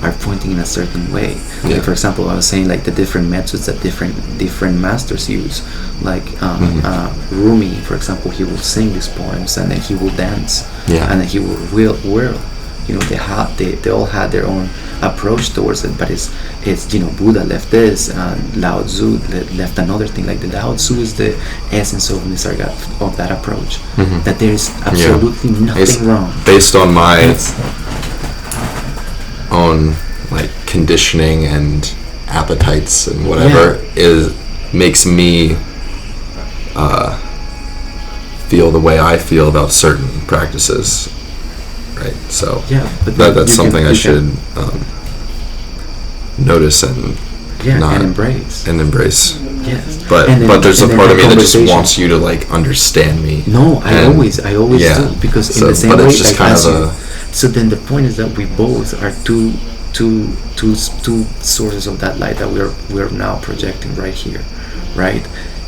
are pointing in a certain way. Yeah. Like, for example, I was saying like the different methods that different masters use. Like Rumi, for example, he will sing these poems and then he will dance. Yeah. And then he will whirl. They all had their own approach towards it, but it's Buddha left this, and Lao Tzu left another thing. Like the Lao Tzu is the essence of Nisarga, of that approach. That there is absolutely nothing wrong. Based on my It's- own like conditioning and appetites and whatever makes me feel the way I feel about certain practices, right? So but that's something I should notice and not and embrace. embrace. Yes. But And then- there's a and then part of the me that just conversation. wants you to like understand me. No, I And- always yeah. do, because in So- the same but way, it's just like, kind as of you, a- so then the point is that we both are two sources of that light that we're now projecting right here, right?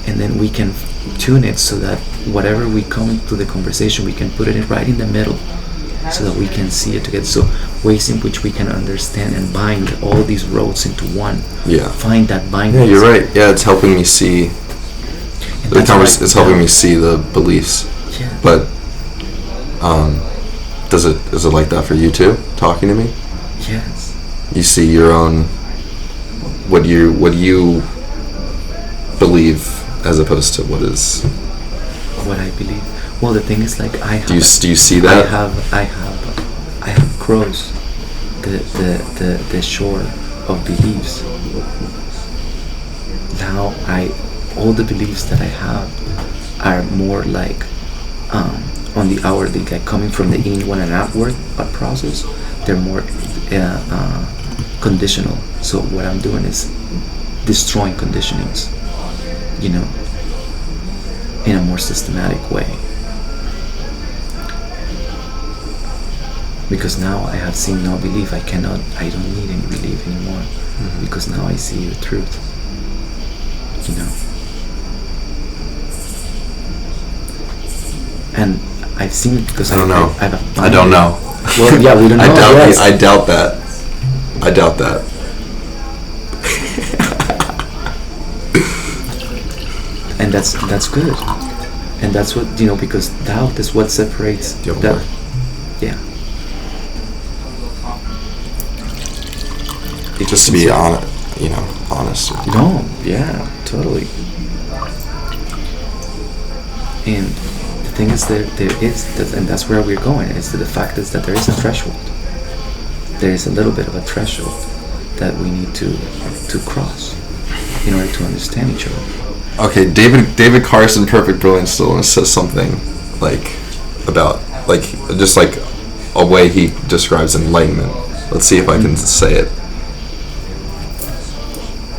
And then we can tune it so that whatever we come into the conversation, we can put it right in the middle, so that we can see it together. So ways in which we can understand and bind all these roads into one. Yeah. Find that binding. Yeah, you're right. Yeah, it's helping me see And the that's it's helping me see the beliefs. Yeah. But is it like that for you too? Talking to me, Yes. you see your own what you believe as opposed to what is. What I believe. Well, the thing is, like, I have. Do you see I that? have crossed the shore of beliefs. Now all the beliefs that I have are more like on the outwardly, like coming from the inward and outward process. They're more conditional. So what I'm doing is destroying conditionings, you know, in a more systematic way. Because now I have seen no belief. I don't need any belief anymore. Because now I see the truth, you know. And I've seen it because I don't know. I don't know. Well, yeah, we don't know. I doubt that. I doubt that. And that's good. And that's what, you know, because doubt is what separates Do you have that. more? Yeah. Just to be honest, honest. No, yeah, totally. And the thing is, there is, and that's where we're going, is that the fact is that there is a threshold. There is a little bit of a threshold that we need to cross in order to understand each other. Okay, David Carson, Perfect Brilliant Stillness, says something like about like just like a way he describes enlightenment. Let's see if I can say it.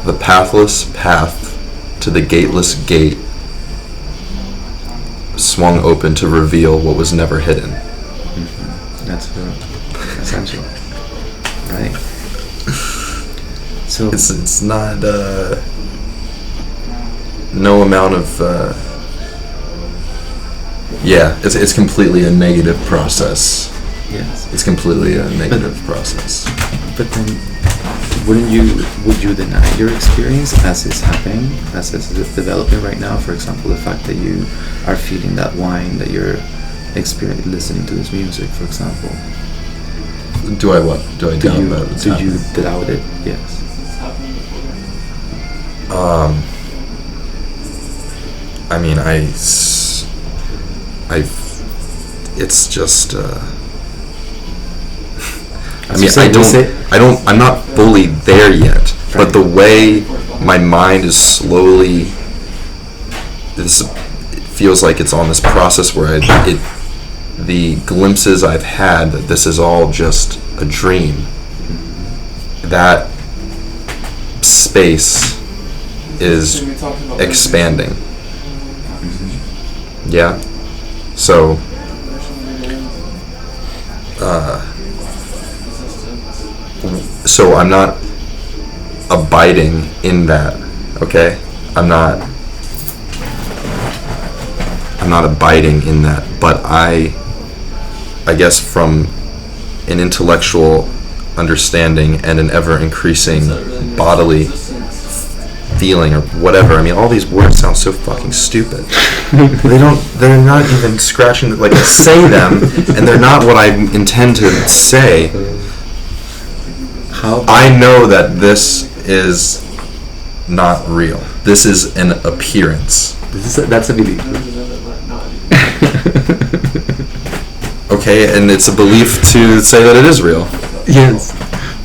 The pathless path to the gateless gate swung open to reveal what was never hidden. That's essential, right? So It's not no amount of it's completely a negative process. yes, It's completely a negative process. but then would you deny your experience as it's happening, as it's developing right now? For example, the fact that you are feeling that wine, that you're listening to this music, for example. Do I what? Do I doubt that? It's Do happening? you doubt it? Yes. I mean, it's just. I mean, I'm not fully there yet, but the way my mind is slowly, it feels like it's on this process where the glimpses I've had that this is all just a dream, that space is expanding. Yeah. So, so I'm not abiding in that, okay? I'm not abiding in that, but I guess from an intellectual understanding and an ever-increasing bodily feeling or whatever. I mean, all these words sound so fucking stupid. They're not even scratching, like I say them, and they're not what I intend to say. I know that this is not real. This is an appearance. That's a belief. Okay, and it's a belief to say that it is real. Yes,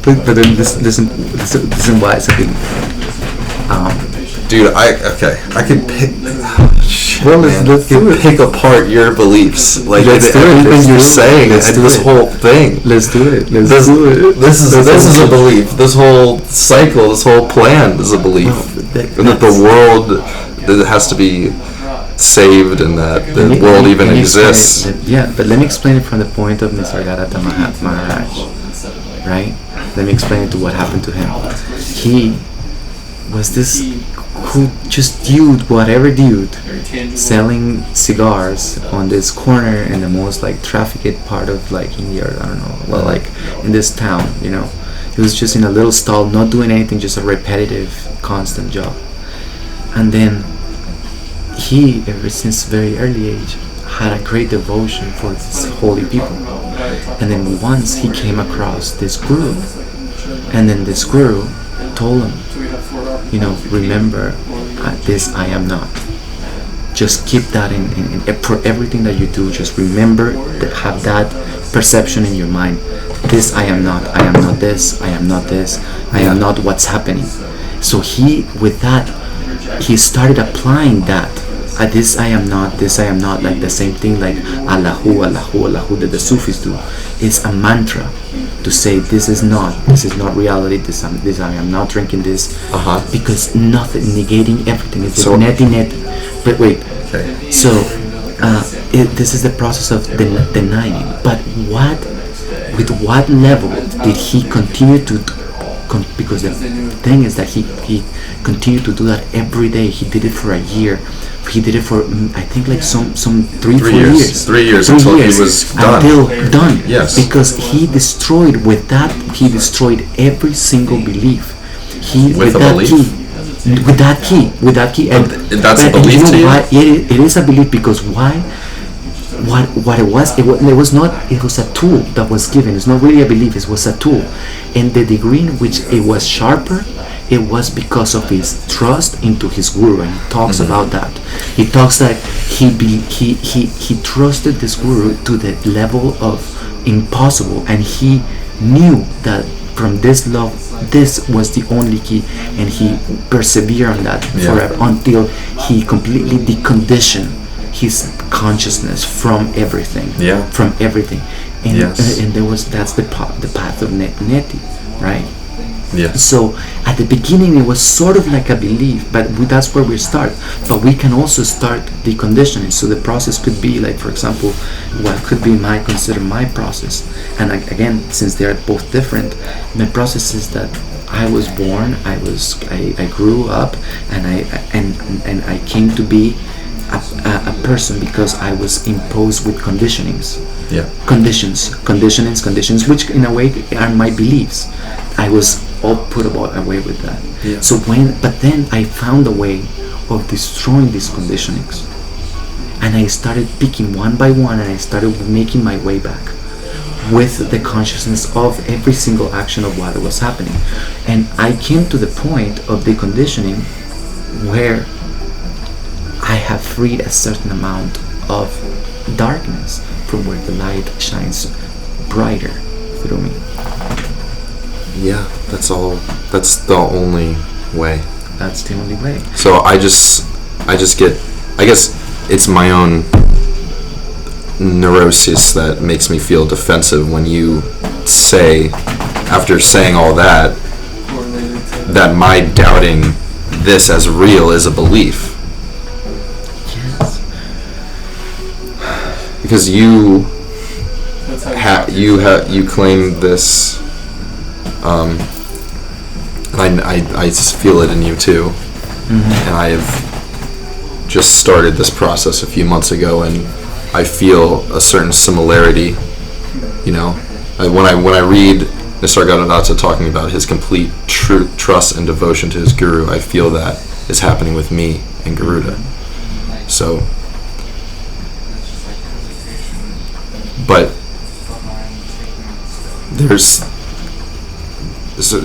but then listen why it's a belief. Dude, I could pick. Well, let's do it. Pick apart your beliefs, like Let's do it. everything you're saying, Let's and do this it. whole thing. Let's do it. This is a belief. This whole cycle, this whole plan is a belief. And that the world that has to be saved, and that the world even exists. Yeah, but let me explain it from the point of Nisargadatta Maharaj, right? Let me explain it to what happened to him. He was this whatever dude, selling cigars on this corner in the most like trafficked part of like India, or I don't know, well, like in this town, you know. He was just in a little stall, not doing anything, just a repetitive, constant job. And then he, ever since very early age, had a great devotion for these holy people. And then once he came across this guru, and then this guru told him, you know, remember, this I am not. just keep that for everything that you do. Just remember that, have that perception in your mind. This I am not. I am not this. I am not this. I am not what's happening. So he, with that, he started applying that. This I am not. This I am not. Like the same thing, like Allahu, Allahu, Allahu, that the Sufis do. It's a mantra to say this is not reality. This I am not drinking this. Because nothing, negating everything. It's So- neti. But wait. Okay. So this is the process of denying. But with what level did he continue to? Because the thing is that he continued to do that every day. He did it for a year. He did it for I think like some 3-4 years. 3 years until he was done. Until done. Yes. Because he destroyed with that. He destroyed every single belief. With a that belief? key. With that key, and that's a belief to you? Why? It is a belief because why? What it was a tool that was given. It's not really a belief. It was a tool, and the degree in which it was sharper, it was because of his trust into his guru, and he talks about that. He talks that he trusted this guru to the level of impossible, and he knew that from this love, this was the only key, and he persevered on that forever until he completely deconditioned his consciousness from everything. From everything, and and that's the path of neti, right? Yes. So at the beginning it was sort of like a belief, but that's where we start. But we can also start deconditioning. So the process could be like, for example, what could be consider my process. And again, since they are both different, my process is that I was born, I grew up, and I came to be a person because I was imposed with conditionings. Conditions, which in a way are my beliefs. I was all put away with that. So but then I found a way of destroying these conditionings, and I started picking one by one, and I started making my way back with the consciousness of every single action of what was happening, and I came to the point of deconditioning where I have freed a certain amount of darkness from where the light shines brighter through me. Yeah, that's the only way. That's the only way. So I just get, I guess it's my own neurosis that makes me feel defensive when you say, after saying all that, that my doubting this as real is a belief. Yes. Because you claim this, and I just feel it in you too. And I have just started this process a few months ago, and I feel a certain similarity. You know, when I read Nisargadatta talking about his complete trust and devotion to his guru, I feel that is happening with me and Garuda. So, but there's so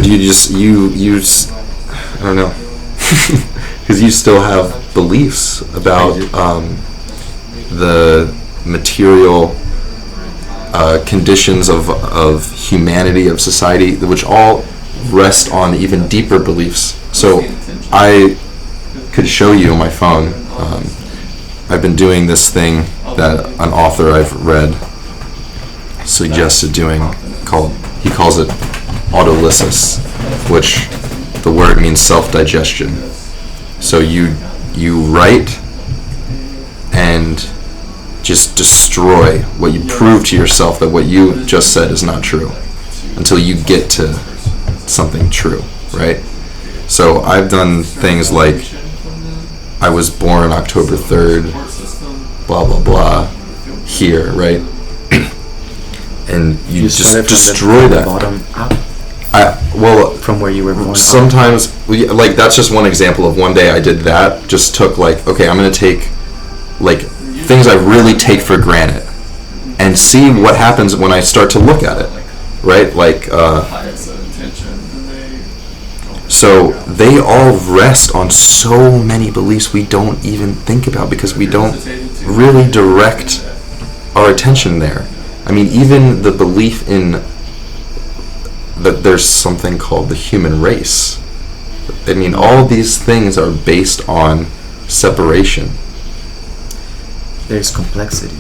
do you I don't know, because you still have beliefs about the material conditions of humanity, of society, which all rest on even deeper beliefs. So I could show you on my phone. I've been doing this thing that an author I've read suggested doing, he calls it autolysis, which the word means self-digestion. So you write and just destroy what you prove to yourself that what you just said is not true until you get to something true, right? So I've done things like, I was born October 3rd, blah blah blah, here, right? And you just destroy from that. the bottom up. From where you were born. Sometimes, like, that's just one example of one day I did that. Just took, like, okay, I'm gonna take, like, things I really take for granted, and see what happens when I start to look at it, right? Like, So they all rest on so many beliefs we don't even think about because we don't really direct our attention there. I mean, even the belief in that there's something called the human race. I mean, all these things are based on separation. There's complexity.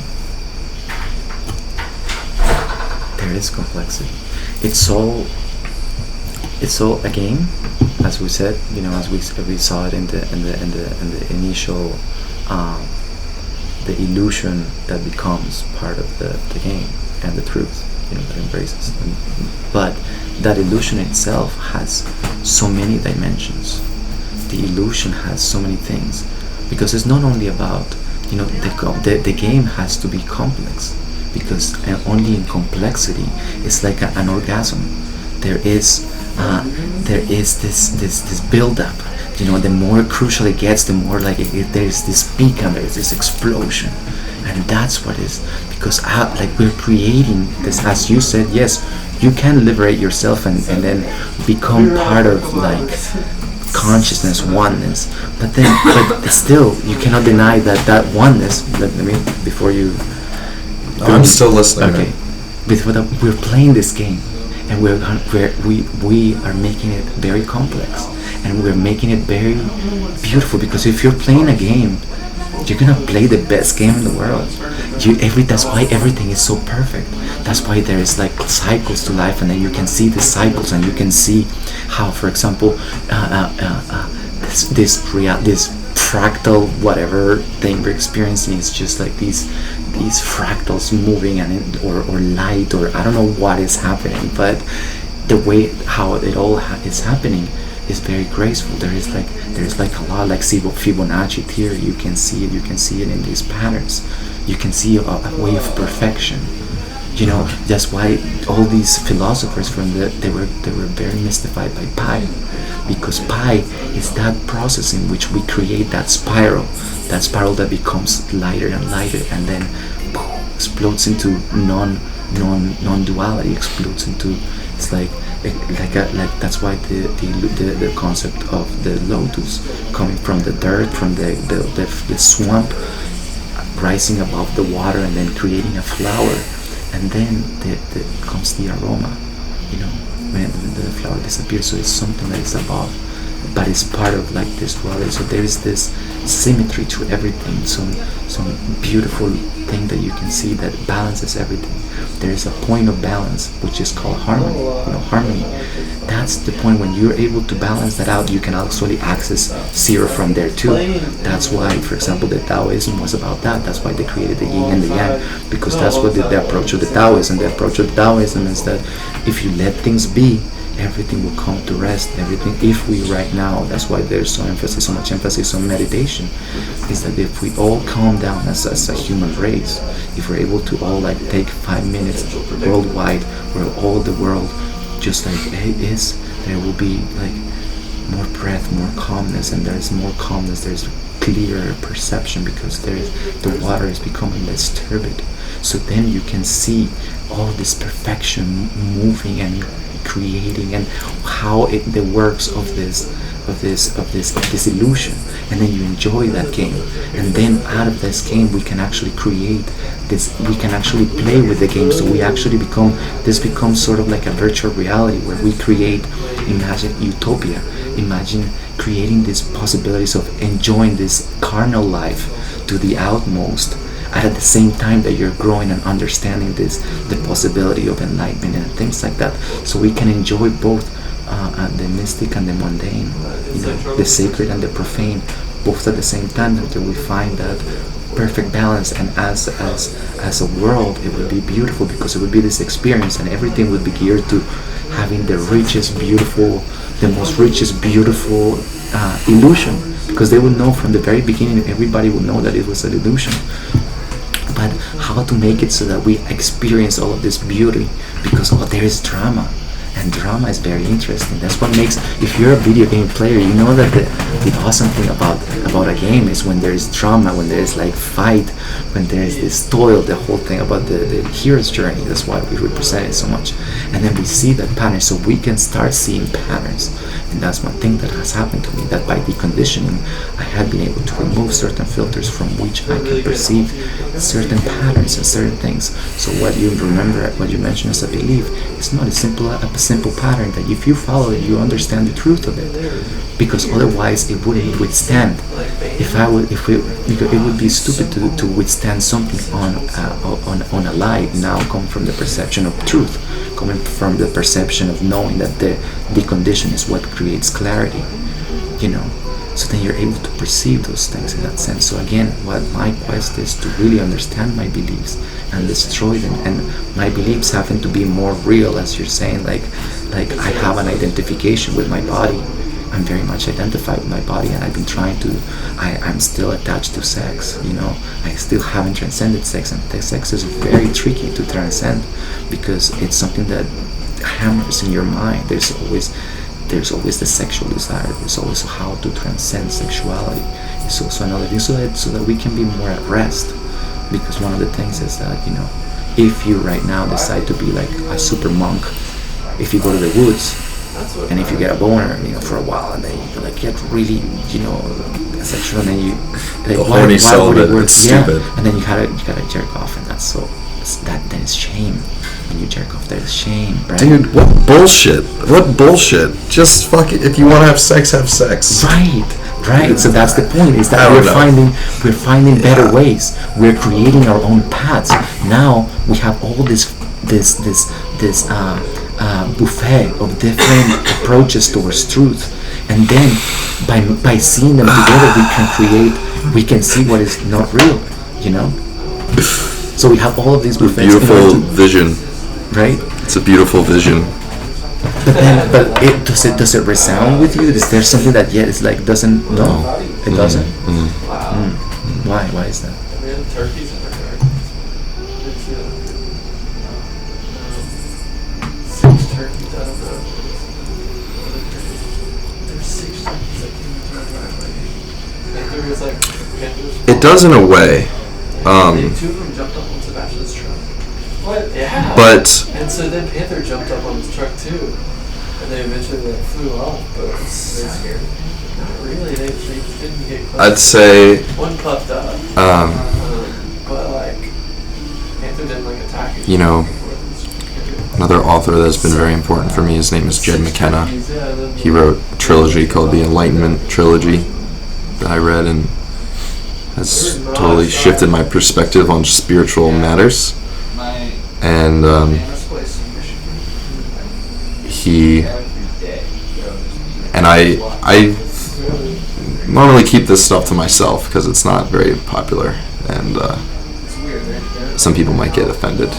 There is complexity. It's all a game, as we said. You know, as we saw it in the initial, the illusion that becomes part of the game and the truth. You know, that embraces. But that illusion itself has so many dimensions. The illusion has so many things, because it's not only about, you know, the game has to be complex, because only in complexity it's like an orgasm. There is this build up. You know, the more crucial it gets, the more like there's this peak and there's this explosion. And that's what is, because like we're creating this, as you said. Yes, you can liberate yourself and then become part of like consciousness, oneness, but still you cannot deny that oneness. Let me, before you, I'm still listening. Okay, before that, we're playing this game, and we are making it very complex, and we're making it very beautiful, because if you're playing a game, you're gonna play the best game in the world. That's why everything is so perfect. That's why there is like cycles to life, and then you can see the cycles, and you can see how, for example, this fractal whatever thing we're experiencing is just like these fractals moving, and or light, or I don't know what is happening, but the way how it all is happening is very graceful. There is like a lot like Fibonacci theory. You can see it in these patterns. You can see a way of perfection. You know, that's why all these philosophers they were very mystified by pi, because pi is that process in which we create that spiral that becomes lighter and lighter, and then explodes into non-duality, explodes into, it's like that's why the concept of the lotus, coming from the dirt, from the swamp, rising above the water, and then creating a flower, and then comes the aroma, you know, when the flower disappears. So it's something that is above, but it's part of like this duality. So there is this symmetry to everything, some beautiful thing that you can see that balances everything. There is a point of balance which is called harmony. You know, harmony. That's the point when you're able to balance that out. You can actually access zero from there too. That's why, for example, the Taoism was about that. That's why they created the yin and the yang, because that's what the approach of the Taoism. The approach of the Taoism is that if you let things be, everything will come to rest. Everything, if we right now, that's why there's so much emphasis on meditation, is that if we all calm down as a human race, if we're able to all like take 5 minutes worldwide, where all the world just like it is, there will be like more breath, more calmness, and there's more calmness, there's clearer perception, because the water is becoming less turbid. So then you can see all this perfection moving and creating, and how the works of this illusion, and then you enjoy that game, and then out of this game we can actually create this, we can actually play with the game. So we actually becomes sort of like a virtual reality where we create, imagine utopia, imagine creating these possibilities of enjoying this carnal life to the utmost, at the same time that you're growing and understanding the possibility of enlightenment and things like that. So we can enjoy both the mystic and the mundane, you know, the sacred and the profane, both at the same time, until we find that perfect balance. And as a world, it would be beautiful, because it would be this experience, and everything would be geared to having the most richest beautiful illusion, because they would know from the very beginning, everybody would know that it was an illusion. But how to make it so that we experience all of this beauty, because there is drama, and And drama is very interesting. That's what makes, if you're a video game player, you know that the awesome thing about a game is when there's drama, when there's like fight, when there's this toil, the whole thing about the hero's journey. That's why we represent it so much. And then we see that pattern, so we can start seeing patterns. And that's one thing that has happened to me, that by deconditioning, I have been able to remove certain filters from which I can perceive certain patterns and certain things. So what you remember, what you mentioned as a belief, it's not a simple pattern that if you follow it, you understand the truth of it. Because otherwise it wouldn't withstand. It would be stupid to withstand something on a lie now coming from the perception of truth, coming from the perception of knowing that the decondition is what creates clarity, you know. So then you're able to perceive those things in that sense. So again, what my quest is to really understand my beliefs and destroy them. And my beliefs happen to be more real, as you're saying, like I have an identification with my body. I'm very much identified with my body, and I've been trying to, I'm still attached to sex, you know. I still haven't transcended sex, and sex is very tricky to transcend because it's something that hammers in your mind. There's always the sexual desire. There's always how to transcend sexuality. It's also another thing, so that we can be more at rest. Because one of the things is that, you know, if you right now decide to be like a super monk, if you go to the woods and if you get a boner, you know, for a while, and then you like get really, you know, sexual, and then you like, the horny celibate, it's stupid. And then you gotta jerk off, and that's so then it's shame. When you jerk off, there's shame, right? Dude, what bullshit? Just fuck it. If you want to have sex, have sex. Right. So that's the point. Is that we're finding better ways. We're creating our own paths. Now we have all this buffet of different approaches towards truth, and then by seeing them together, we can see what is not real. You know. So we have all of these buffets. Beautiful vision. Right? It's a beautiful vision. But does it resound with you? Is there something that it's like doesn't? No, it doesn't. Why is that? We had turkeys in our yard. It's 6 turkeys out of there's 6 turkeys that came into our driveway. And there was like panthers. It does in a way. 2 of them jumped up on Sebastian's truck. What? Yeah. But and so then Panther jumped up on his truck too, and they eventually flew off. But they scared. Not really. They didn't get close. I'd say one puffed up. But like Panther didn't like attack it. You know, another author that's been very important for me. His name is Jed McKenna. He wrote a trilogy called the Enlightenment Trilogy that I read and has totally shifted my perspective on spiritual matters. And I normally keep this stuff to myself because it's not very popular, and some people might get offended.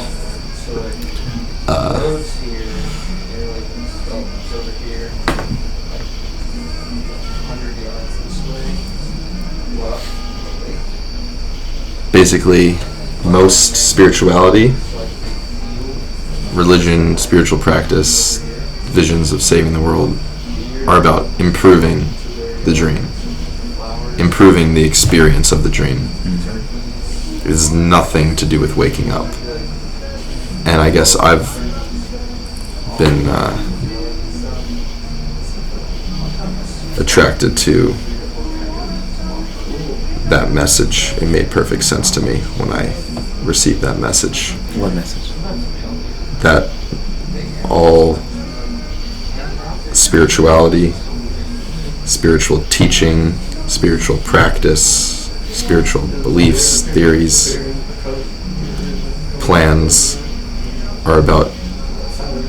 Basically, most spirituality, religion, spiritual practice, visions of saving the world are about improving the dream, improving the experience of the dream. It has nothing to do with waking up. And I guess I've been attracted to that message. It made perfect sense to me when I received that message. What message? That all spirituality, spiritual teaching, spiritual practice, spiritual beliefs, theories, plans are about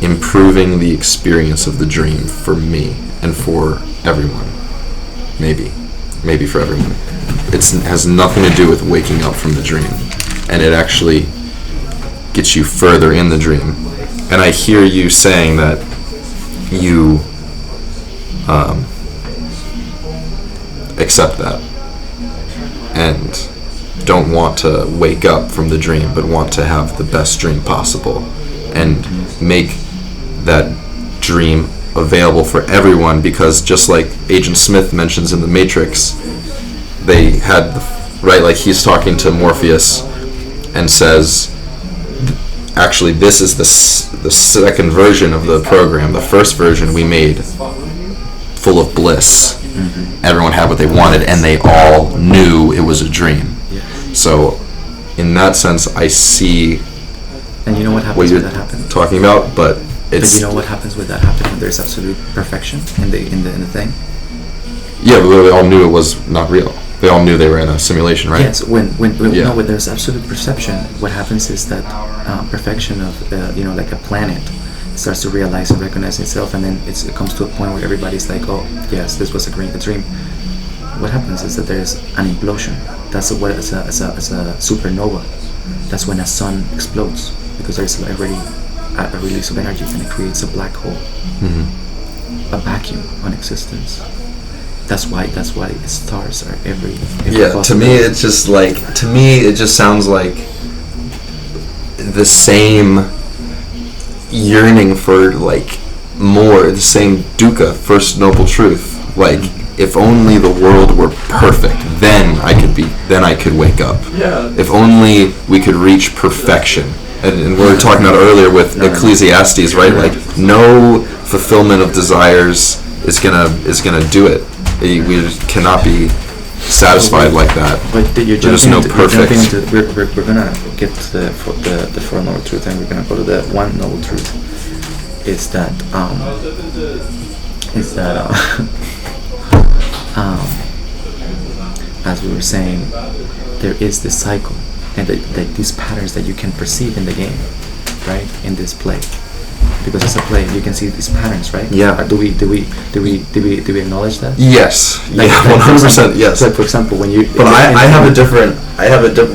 improving the experience of the dream for me and for everyone. Maybe for everyone. It has nothing to do with waking up from the dream, and it actually gets you further in the dream. And I hear you saying that you accept that and don't want to wake up from the dream, but want to have the best dream possible and make that dream available for everyone, because just like Agent Smith mentions in The Matrix, they had right, like he's talking to Morpheus and says, actually this is the second version of the program. The first version we made full of bliss. Everyone had what they wanted and they all knew it was a dream. So in that sense I see And you know what what happens you're when that happens? talking about, but But it's you know what happens when that happens? When there's absolute perfection in the thing. yeah, but they all knew it was not real. They all knew they were in a simulation, right? Yes, when Yeah. no, when there's absolute perception, what happens is that perfection of like a planet starts to realize and recognize itself, and then it comes to a point where everybody's like, oh yes, this was a dream. What happens is that there's an implosion. That's what as a supernova. That's when a sun explodes, because there's already a release of energy, and it creates a black hole, a vacuum on existence. That's why stars are every Yeah, to possible- me it's just like, it just sounds like the same yearning for like more, the same dukkha, first noble truth. Like if only the world were perfect, then I could wake up. Yeah. If only we could reach perfection. And we were talking about earlier with Ecclesiastes, right? Like no fulfillment of desires is gonna do it. We just cannot be satisfied like that. But you're There's jumping no into, you're perfect. jumping into, we're gonna get to the four noble truth, and we're gonna go to the one noble truth. Is that as we were saying, there is this cycle, and these patterns that you can perceive in the game, right? In this play, because it's a play, you can see these patterns, right? Yeah. Do we acknowledge that? Yes. Like, Yeah. for 100%. example- Yes. Like for example, when you. But I have a different,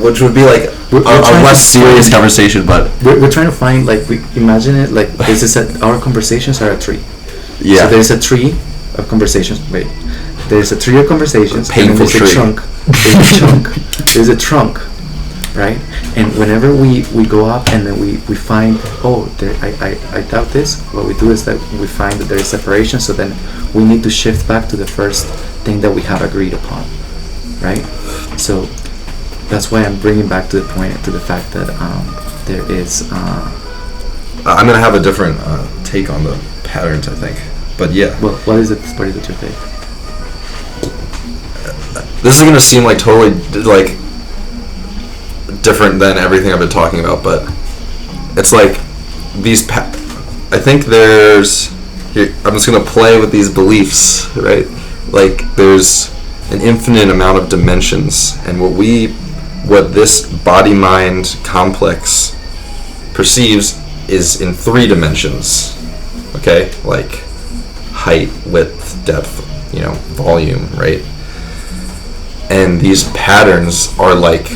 which would be like We're a trying less to- serious conversation, but We're trying to find, like, we imagine it like this is our conversations are a tree. yeah. So there's a tree of conversations. Wait, there's a tree of conversations. Painful and then there's tree. a trunk. There's a trunk. There's a trunk, right? And whenever we go up and then we find, oh, I doubt this. What we do is that we find that there is separation. So then we need to shift back to the first thing that we have agreed upon, right? So that's why I'm bringing back to the point, to the fact that there is. I'm gonna have a different take on the patterns, I think. But yeah, Well, what is it? What is it your take? this is gonna seem like totally like different than everything I've been talking about, but it's like these. I think there's. Here, I'm just gonna play with these beliefs, right? Like there's an infinite amount of dimensions, and what this body-mind complex perceives is in 3 dimensions. Okay, like height, width, depth, volume, right? And these patterns are like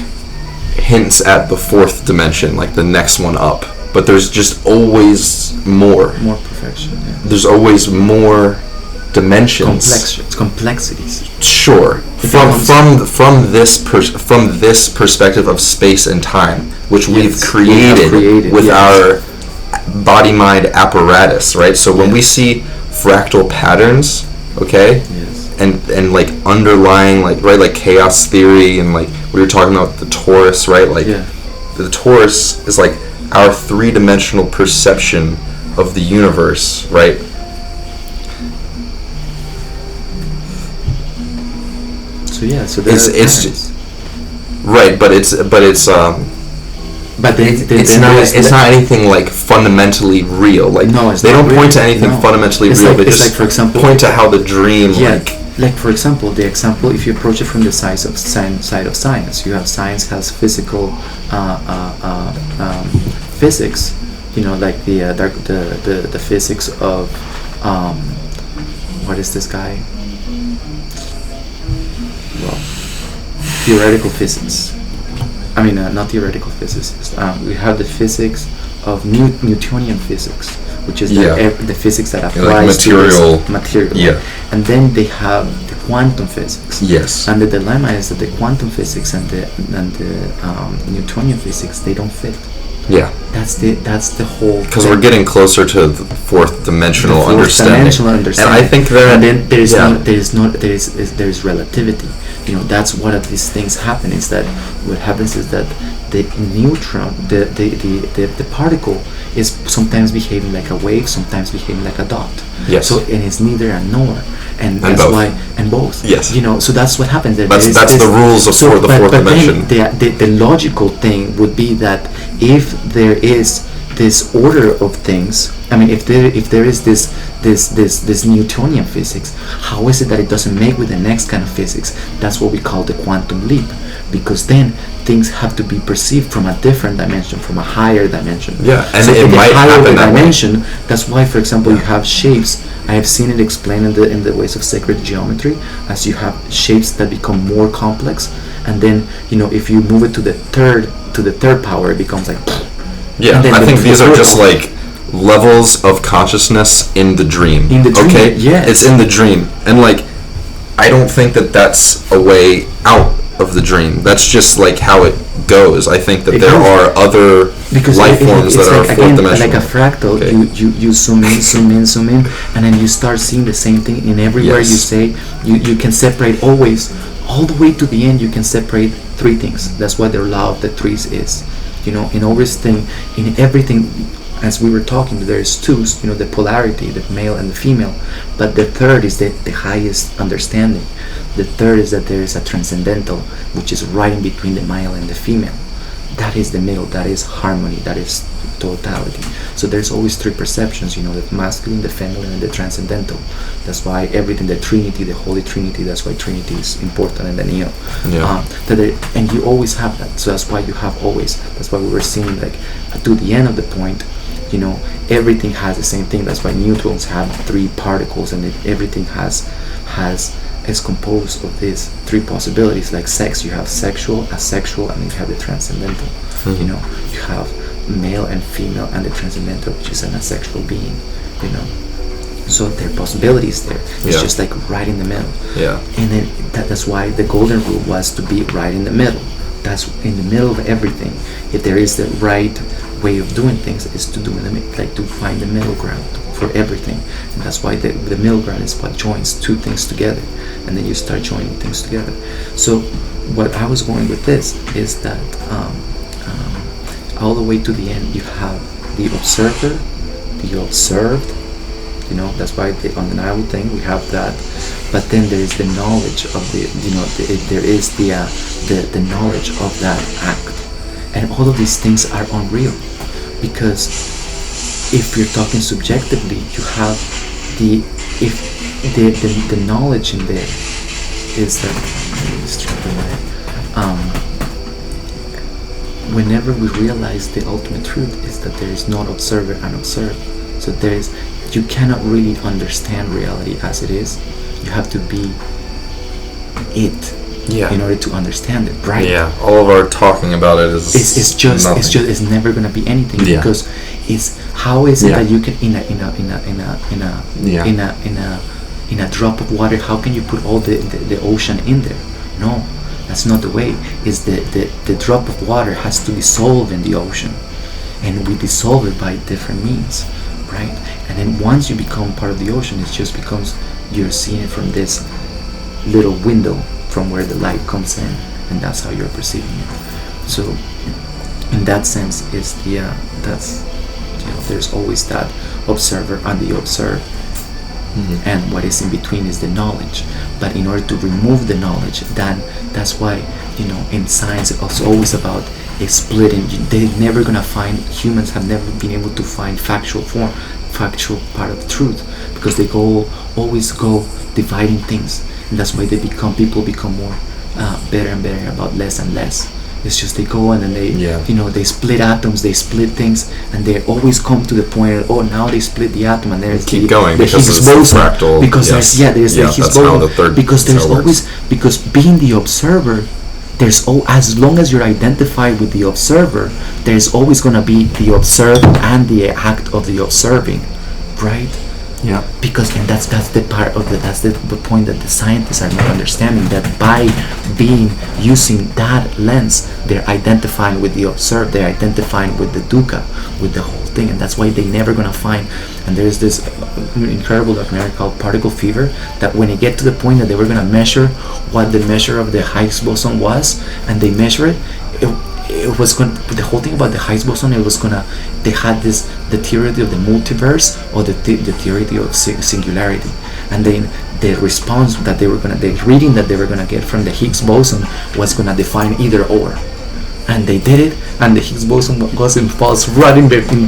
hints at the 4th dimension, like the next one up. But there's just always more. More perfection. Yeah. There's always more dimensions. Complexities. Sure. From this perspective of space and time, which we've Yes, created with yes. our body-mind apparatus, right? So when we Yes. see fractal patterns, okay, Yes. and like underlying, like, right, like chaos theory, and like we were talking about the torus, right? Like Yeah. the torus is like our 3-dimensional perception of the universe, right? So yeah. So there's It's patterns. right, but it's But then it's not anything like fundamentally real. Like No, it's they not don't point to real. anything No. fundamentally It's real. like- They it's just like, for example- point to how the dream like for example, if you approach it from the side of science, you have science has physical physics, like the physics of what is this guy? Well, theoretical physics. I mean, not theoretical physics. We have the physics of Newtonian physics, which is the physics that applies like material. to this material. Yeah. And then they have the quantum physics. Yes. And the dilemma is that the quantum physics and the Newtonian physics, they don't fit Yeah. That's the whole. Because we're getting closer to the fourth dimensional understanding. And I think that. And then there is yeah. there is relativity. You know, that's what of these things happen. Is that what happens is that the neutron, the particle is sometimes behaving like a wave, sometimes behaving like a dot. Yes. So and it's neither a nor, and that's both. why and both. Yes. You know, so that's what happens. That's the rules of the fourth dimension. Then the logical thing would be that if there is this order of things, I mean, if there is this Newtonian physics, how is it that it doesn't make with the next kind of physics? That's what we call the quantum leap, because then things have to be perceived from a different dimension, from a higher dimension. Yeah, and so it in the might higher happen that way. dimension, that's why, for example, you have shapes. I have seen it explained in the ways of sacred geometry, as you have shapes that become more complex, and then if you move it to the third power, it becomes like. Yeah, I think these are just like levels of consciousness in the dream. In the dream, okay? yes. It's in the dream. And like, I don't think that that's a way out of the dream. That's just like how it goes. I think that there are other life forms that are fourth dimensional. Like a fractal, Okay. you zoom in, and then you start seeing the same thing in everywhere you say. You can separate always, all the way to the end, you can separate three things. That's what the law of the threes is. In everything, as we were talking, there's two, the polarity, the male and the female, but the third is the highest understanding. The third is that there is a transcendental, which is right in between the male and the female. That is the middle, that is harmony, that is totality. So there's always three perceptions, the masculine, the feminine, and the transcendental. That's why everything, the Trinity, the Holy Trinity, that's why Trinity is important in the Neo. Yeah. And you always have that. So that's why you have always. That's why we were seeing like to the end of the point, everything has the same thing. That's why neutrons have three particles, and everything is composed of these three possibilities. Like sex, you have sexual, asexual, and then you have the transcendental. Mm-hmm. You have male and female, and the transcendental, which is an asexual being. So there are possibilities there. It's just like right in the middle. Yeah. And then that's why the golden rule was to be right in the middle. That's in the middle of everything. If there is the right way of doing things, is to do to find the middle ground for everything. And that's why the middle ground is what joins two things together, and then you start joining things together. So what I was going with this is that all the way to the end, you have the observer, the observed. That's why the undeniable thing, we have that. But then there is the knowledge of there is the knowledge of that act. And all of these things are unreal, because if you're talking subjectively, you have the knowledge in there is that whenever we realize the ultimate truth is that there is no observer and observed. So you cannot really understand reality as it is. You have to be it in order to understand it, right? Yeah. All of our talking about it is nothing. It's never gonna be anything, because how is it that you can in a drop of water, how can you put all the ocean in there? No, that's not the way. Is the drop of water has to dissolve in the ocean, and we dissolve it by different means, right? And then once you become part of the ocean, it just becomes, you're seeing it from this little window from where the light comes in, and that's how you're perceiving it. So in that sense, it's there's always that observer and the observed. Mm-hmm. And what is in between is the knowledge. But in order to remove the knowledge, then that's why in science it's always about a splitting. They're never gonna find, humans have never been able to find factual part of the truth, because they always go dividing things, and that's why people become more better and better about less and less. It's just they go and then they split atoms, they split things, and they always come to the point of, now they split the atom, and there's keep the going the because Higgs it's the boson, fractal. because there's the Higgs boson, because there's always, because being the observer, as long as you're identified with the observer, there's always going to be the observed and the act of the observing, right? Yeah. Because and that's the part of that's the point that the scientists are not understanding, that by using that lens, they're identifying with the observed, they're identifying with the dukkha, with the whole thing, and that's why they never gonna find. And there's this incredible documentary called Particle Fever, that when it get to the point that they were gonna measure what the measure of the Higgs boson was, and they measure it was going, the whole thing about the Higgs boson, they had this, the theory of the multiverse, or the theory of singularity, and then the response that they were gonna, the reading that they were gonna get from the Higgs boson was gonna define either or. And they did it, and the Higgs boson goes and falls right in between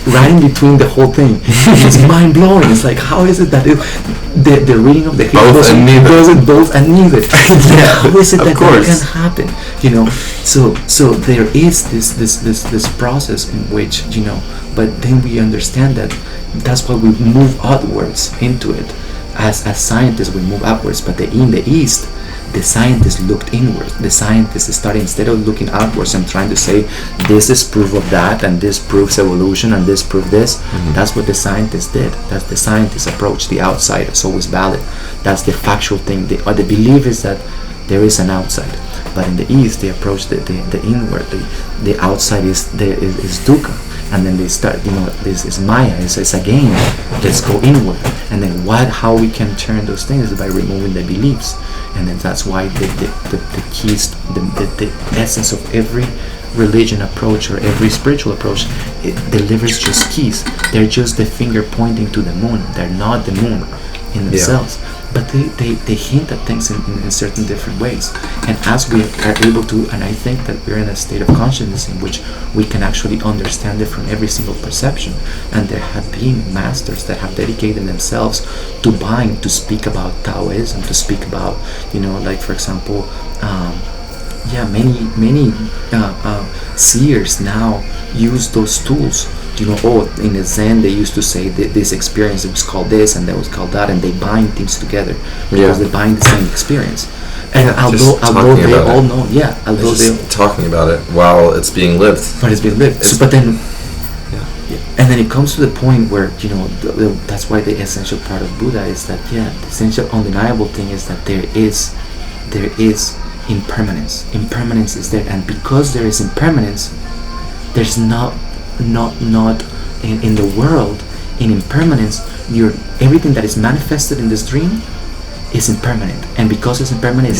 the whole thing. It's mind blowing. It's like, how is it that the reading of the Higgs boson goes in both and neither? How is it that can happen? So there is this process in which, but then we understand that that's why we move outwards into it. As scientists, we move outwards, but in the East, the scientists looked inward. The scientists started, instead of looking outwards and trying to say, this is proof of that, and this proves evolution, and this proves this. That's what the scientists did. That's the scientists' approach. The outside is always valid. That's the factual thing. The belief is that there is an outside. But in the East, they approach the inward. The outside is dukkha. And then they start, this is Maya, it's a game. Let's go inward. And then how we can turn those things is by removing the beliefs. And then that's why the keys, the essence of every religion approach or every spiritual approach, it delivers just keys. They're just the finger pointing to the moon. They're not the moon in themselves. But they hint at things in certain different ways. And as we are able to, and I think that we're in a state of consciousness in which we can actually understand it from every single perception. And there have been masters that have dedicated themselves to speak about Taoism, to speak about, like for example, many seers now use those tools. In the Zen they used to say that this experience was called this and that was called that, and they bind things together because they bind the same experience. And although they all know, talking about it while it's being lived. But it's being lived. And then it comes to the point where that's why the essential part of Buddha is that the essential undeniable thing is that there is impermanence. Impermanence is there, and because there is impermanence, there's not in the world, in impermanence, everything that is manifested in this dream is impermanent, and because it's impermanent,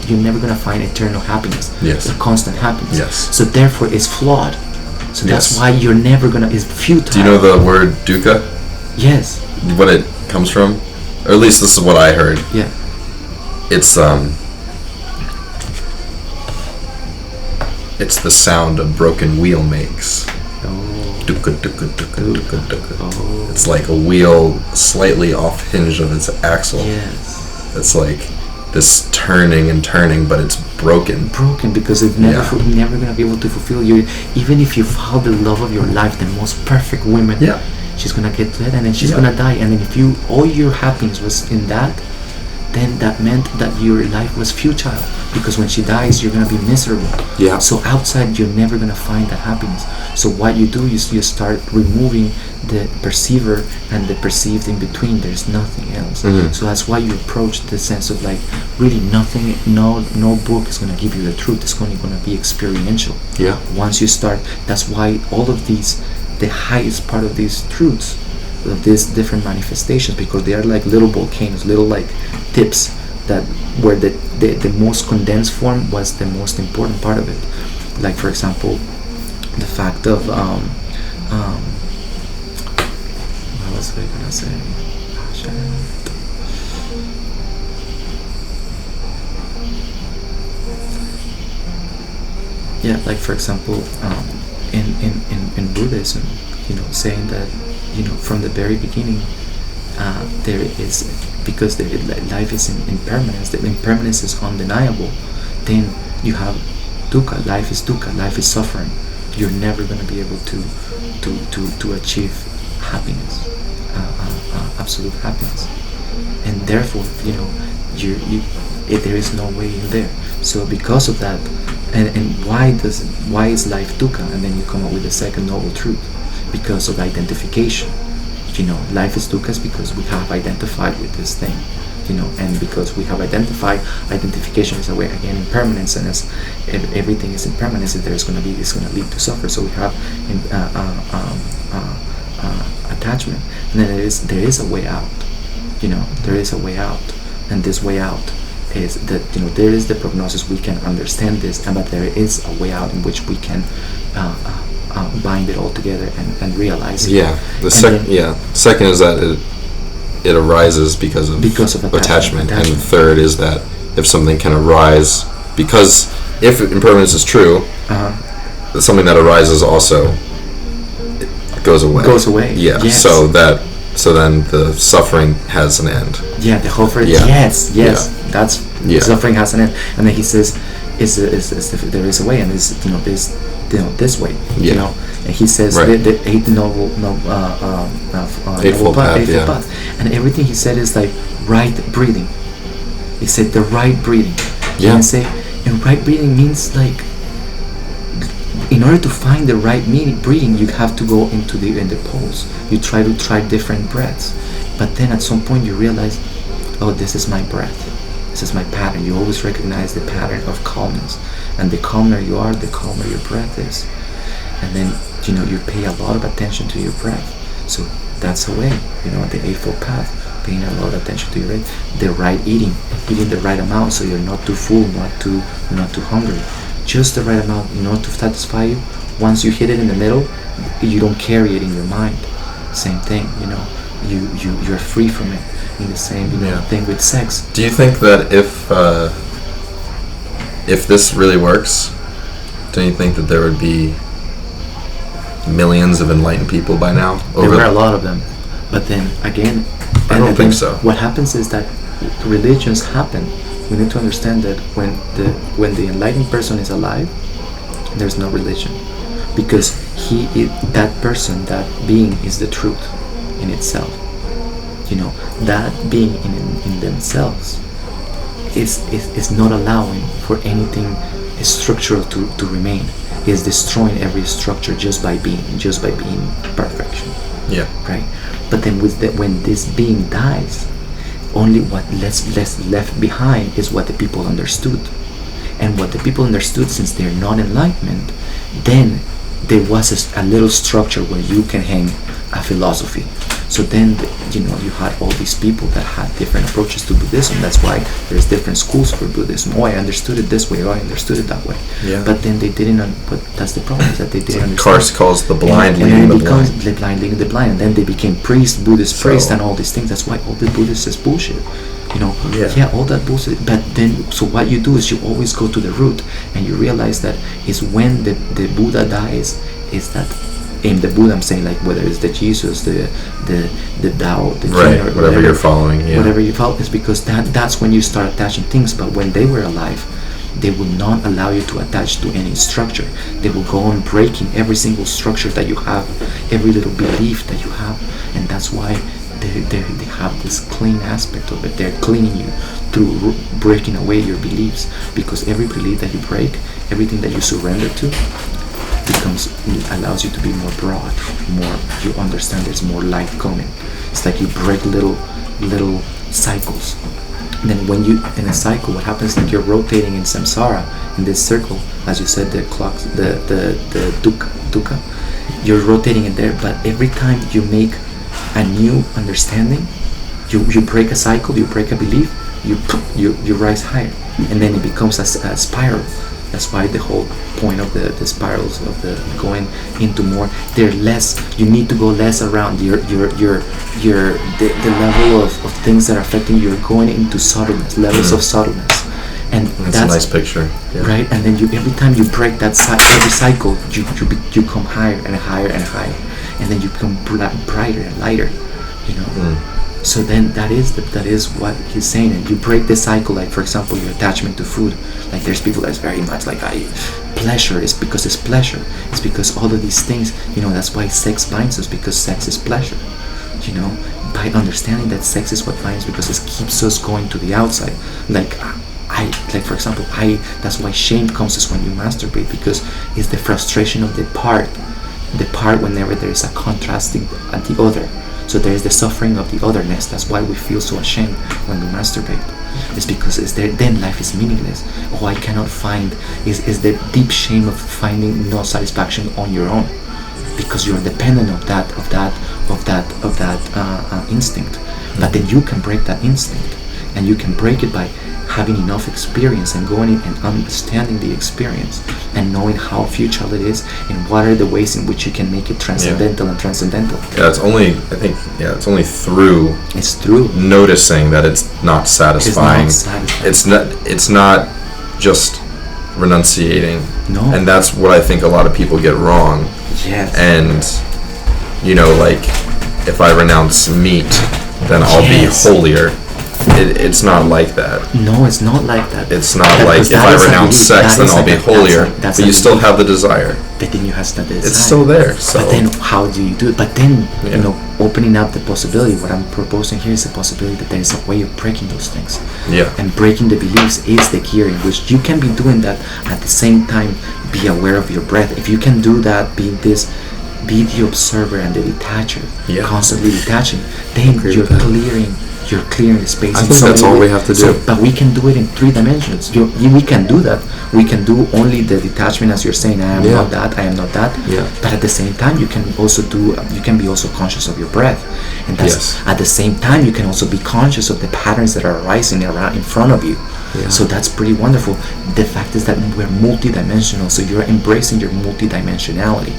you're never going to find eternal happiness, or constant happiness. So therefore it's flawed. So that's why you're never going to, it's futile. Do you know the word dukkha? Yes. What it comes from? Or at least this is what I heard. Yeah. It's the sound a broken wheel makes. Dukkha, dukkha, dukkha, dukkha, dukkha. Oh. It's like a wheel slightly off hinge of its axle. Yes. It's like this turning and turning, but it's broken. Broken because you're never gonna be able to fulfill you. Even if you found the love of your life, the most perfect woman, she's gonna get to it, and then she's gonna die. And then if all your happiness was in that, then that meant that your life was futile, because when she dies, you're gonna be miserable. Yeah. So outside, you're never gonna find that happiness. So what you do is you start removing the perceiver and the perceived in between. There's nothing else. So that's why you approach the sense of like really nothing. No book is gonna give you the truth. It's only gonna be experiential. Yeah. Once you start, that's why all of these, the highest part of these truths, of these different manifestations, because they are like little volcanoes, little like tips that where the most condensed form was the most important part of it. Like for example, the fact of what was I gonna say? Like for example, in Buddhism, saying that from the very beginning, there is, because life is in impermanence, the impermanence is undeniable, then you have dukkha. Life is dukkha, life is suffering. You're never going to be able to achieve happiness, absolute happiness, and therefore there is no way in there. So because of that, and why is life dukkha? And then you come up with the second noble truth, because of identification. life is dukkha because we have identified with this thing, and because we have identification is a way, again, impermanence, and as everything is impermanence, if it's going to lead to suffer. So we have attachment, and then there is a way out. There is a way out, and this way out is that there is the prognosis. We can understand this, but there is a way out in which we can bind it all together and realize it. Yeah. Second is that it arises because of attachment. And the third is that if something can arise, because if impermanence is true, something that arises also goes away. Yeah. Yes. So then the suffering has an end. Yeah, the whole phrase. Yeah. Yes. Yeah. That's suffering has an end, and then he says, there is a way, and this way. Yeah. And he says Right. the eighth noble Eightfold path, yeah. path, and everything he said is like right breathing. He said the right breathing. Yeah. And right breathing means like, in order to find the right breathing, you have to go into the pose. You try different breaths, but then at some point you realize, oh, this is my breath. This is my pattern. You always recognize the pattern of calmness, and the calmer you are, the calmer your breath is. And then you pay a lot of attention to your breath. So that's a way. The eightfold path, paying a lot of attention to your breath. The right eating the right amount, so you're not too full, not too hungry. Just the right amount, to satisfy you. Once you hit it in the middle, you don't carry it in your mind. Same thing, you're free from it. In the same thing with sex. Do you think that if this really works, don't you think that there would be millions of enlightened people by now? There were a lot of them, but then again, I don't think so. What happens is that religions happen. We need to understand that when the enlightened person is alive, there's no religion, because that person, that being, is the truth in itself. That being in themselves is not allowing for anything structural to remain. Is destroying every structure just by being perfection. Yeah. Right. But then when this being dies, only what left behind is what the people understood, and what the people understood, since they're not enlightenment, then there was a little structure where you can hang a philosophy. So then, you had all these people that had different approaches to Buddhism. That's why there's different schools for Buddhism. Oh, I understood it this way. Oh, I understood it that way. Yeah. But then they didn't. But that's the problem, is that they didn't understand. Kars calls the blind leading the blind. The blind leading the blind, and then they became priests, Buddhist priests, and all these things. That's why all the Buddhists is bullshit. Yeah. All that bullshit. But then, so what you do is you always go to the root, and you realize that is when the Buddha dies, is that. In the Buddha, I'm saying, like, whether it's the Jesus, the Tao, the right, Jinn, whatever you're following, whatever you follow, is because that's when you start attaching things. But when they were alive, they would not allow you to attach to any structure. They will go on breaking every single structure that you have, every little belief that you have, and that's why they have this clean aspect of it. They're cleaning you through breaking away your beliefs, because every belief that you break, everything that you surrender to, allows you to be more broad, more, you understand there's more light coming. It's like you break little cycles. And then when you, in a cycle, what happens is that you're rotating in samsara, in this circle, as you said, the clocks, the dukkha, you're rotating in there, but every time you make a new understanding, you break a cycle, you break a belief, you rise higher, and then it becomes a spiral. That's why the whole point of the spirals of the going into more, they're less. You need to go less around the level of things that are affecting you. You're going into subtleness, levels of subtleness, and that's a nice picture. Yeah. Right? And then every time you break that every cycle, you come higher and higher and higher, and then you become brighter and lighter. So then that is what he's saying, and you break the cycle. Like, for example, your attachment to food. Like, there's people that's very much like, pleasure is because it's pleasure. It's because all of these things, that's why sex binds us, because sex is pleasure. By understanding that sex is what binds, because it keeps us going to the outside. For example, that's why shame comes is when you masturbate, because it's the frustration of the part whenever there is a contrasting at the other. So there is the suffering of the otherness. That's why we feel so ashamed when we masturbate. It's because then life is meaningless. Oh, I cannot find is the deep shame of finding no satisfaction on your own, because you're dependent of that instinct. But then you can break that instinct, and you can break it by having enough experience and going in and understanding the experience and knowing how futile it is and what are the ways in which you can make it transcendental and transcendental. Yeah, it's only through It's through noticing that it's not satisfying. It's not satisfying. It's not just renunciating. No. And that's what I think a lot of people get wrong. Yes. And like if I renounce meat, then I'll Yes. be holier. It's not like that. No, it's not like that. It's not That- like because if that I is a renounce belief. sex, That then is I'll be like a- holier. that's But a you still belief. have the desire. But then you have that desire. It's still there. So But then how do you do it? But then, Yeah. opening up the possibility, what I'm proposing here is the possibility that there is a way of breaking those things. yeah. And breaking the beliefs is the gear in which you can be doing that at the same time. Be aware of your breath. If you can do that, be the observer and the detacher, Yeah. constantly detaching, then Agree you're with that. clearing the space. I in think so that's many all we ways. have to So, do. but we can do it in 3 dimensions. We can do that. We can do only the detachment, as you're saying. I am Yeah. not that. I am not that. Yeah. But at the same time, you can also You can be also conscious of your breath, and that's Yes. at the same time you can also be conscious of the patterns that are arising around in front of you. Yeah. So that's pretty wonderful. The fact is that we're multidimensional. So you're embracing your multidimensionality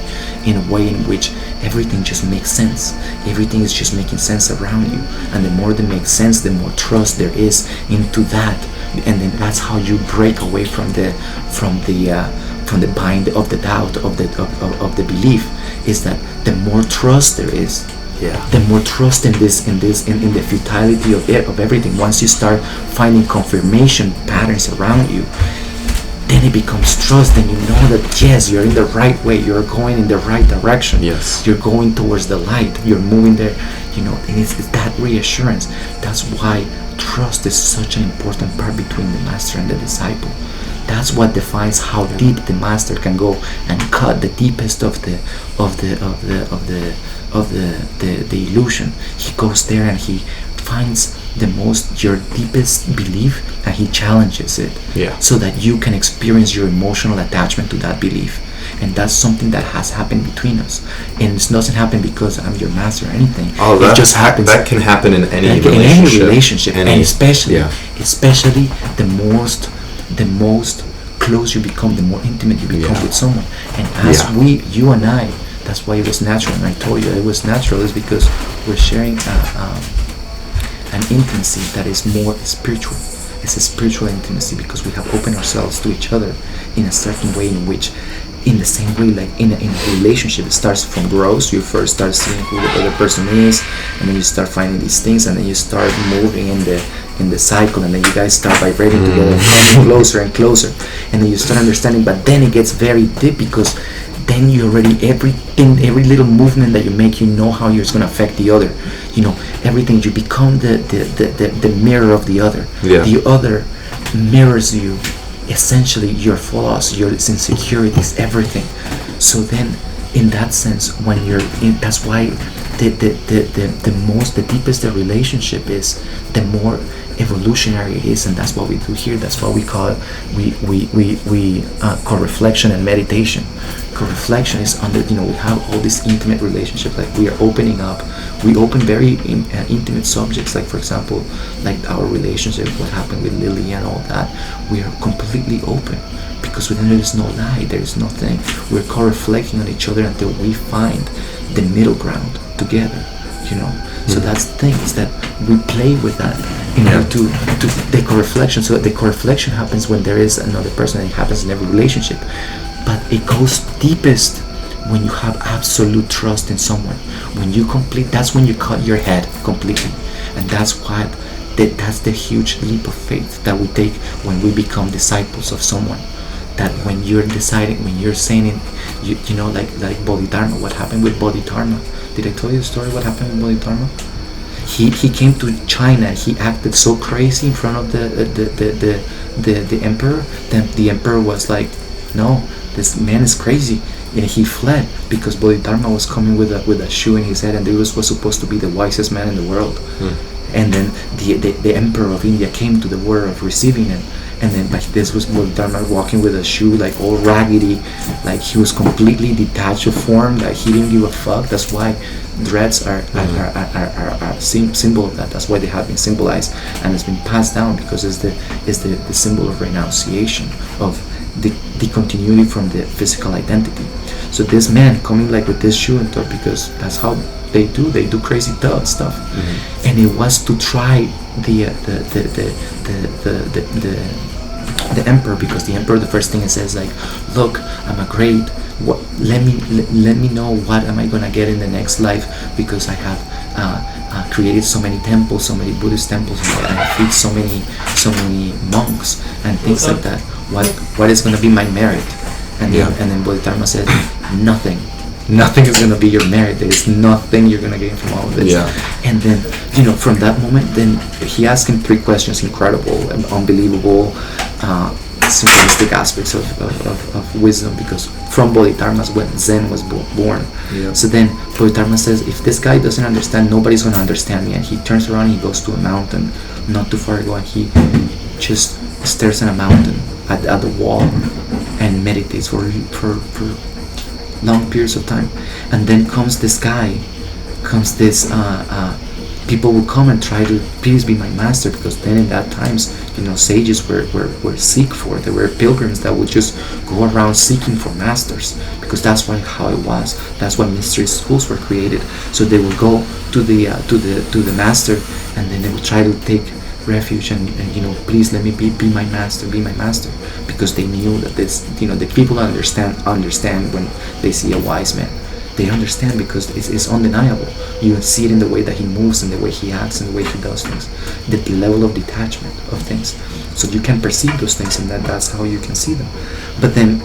in a way in which everything just makes sense. Everything is just making sense around you, and the more that makes sense, the more trust there is into that, and then that's how you break away from the bind of the doubt of the belief. Is that the more trust there is, the more trust in the futility of everything. Once you start finding confirmation patterns around you, then it becomes trust, and you know that yes, you're in the right way, you're going in the right direction. Yes. You're going towards the light, you're moving there, and it's that reassurance. That's why trust is such an important part between the master and the disciple. That's what defines how deep the master can go and cut the deepest of the illusion. He goes there and he finds your deepest belief, and he challenges it, so that you can experience your emotional attachment to that belief. And that's something that has happened between us, and it doesn't happen because I'm your master or anything. Oh, it just happens. That can happen in any Like relationship. in any relationship, and especially the most close you become, the more intimate you become with someone. And as you and I, that's why it was natural. And I told you it was natural is because we're sharing an intimacy that is more spiritual. It's a spiritual intimacy because we have opened ourselves to each other in a certain way, in which, in the same way, like in a relationship, it starts from gross. You first start seeing who the other person is, and then you start finding these things, and then you start moving in the cycle, and then you guys start vibrating together and coming closer and closer, and then you start understanding. But then it gets very deep, because then you already, every little movement that you make, you know how it's going to affect the other. Everything, you become the mirror of the other. The other mirrors you, essentially, your flaws, your insecurities, everything. So then, in that sense, when you're in, that's why the deepest the relationship is, the more evolutionary it is. And that's what we do here. That's what we call it. We co-reflection and meditation. Co-reflection is under, we have all this intimate relationship, like we are opening up. We open very intimate subjects, like for example, like our relationship, what happened with Lily and all that. We are completely open, because within there is no lie, there is nothing. We're co-reflecting on each other until we find the middle ground together, So that's the thing, is that we play with that in order to the co-reflection. So the co-reflection happens when there is another person, and it happens in every relationship. But it goes deepest when you have absolute trust in someone. When you that's when you cut your head completely. And that's what, that's the huge leap of faith that we take when we become disciples of someone. That when you're deciding, when you're saying it, like Bodhidharma, what happened with Bodhidharma? Did I tell you the story what happened with Bodhidharma? He came to China, and he acted so crazy in front of the emperor. Then the emperor was like, no, this man is crazy. and he fled because Bodhidharma was coming with a shoe in his head, and he was supposed to be the wisest man in the world. And then the emperor of India came to the order of receiving him, and then like this was Bodhidharma walking with a shoe like all raggedy, like he was completely detached of form, like he didn't give a fuck. That's why dreads are symbol of that. That's why they have been symbolized, and it's been passed down because it's the symbol of renunciation, of the continuity from the physical identity. So this man coming like with this shoe and stuff, because that's how they do crazy stuff, and it was to try the emperor, because the emperor, the first thing it says like, look, I'm a great, let me know what am I gonna get in the next life, because I have created so many temples, so many Buddhist temples, and I feed so many monks and things like that. What is gonna be my merit? And then Bodhidharma said, nothing is gonna be your merit. There is nothing you're gonna gain from all of this. And then from that moment, then he asked him 3 questions, incredible and unbelievable symbolistic aspects of wisdom, because from Bodhidharma's when Zen was born. So then Bodhidharma says, if this guy doesn't understand, nobody's gonna understand me. And he turns around and he goes to a mountain not too far ago, and he just stares at a mountain at the wall and meditates for long periods of time. And then comes this people will come and try to, please be my master, because then in that times sages were seek for. There were pilgrims that would just go around seeking for masters, because that's how it was. That's why mystery schools were created. So they will go to the master, and then they will try to take refuge and please let me be my master, because they knew that this, the people understand when they see a wise man. They understand because it's undeniable. You see it in the way that he moves, and the way he acts, and the way he does things, the level of detachment of things. So you can perceive those things, and that's how you can see them. But then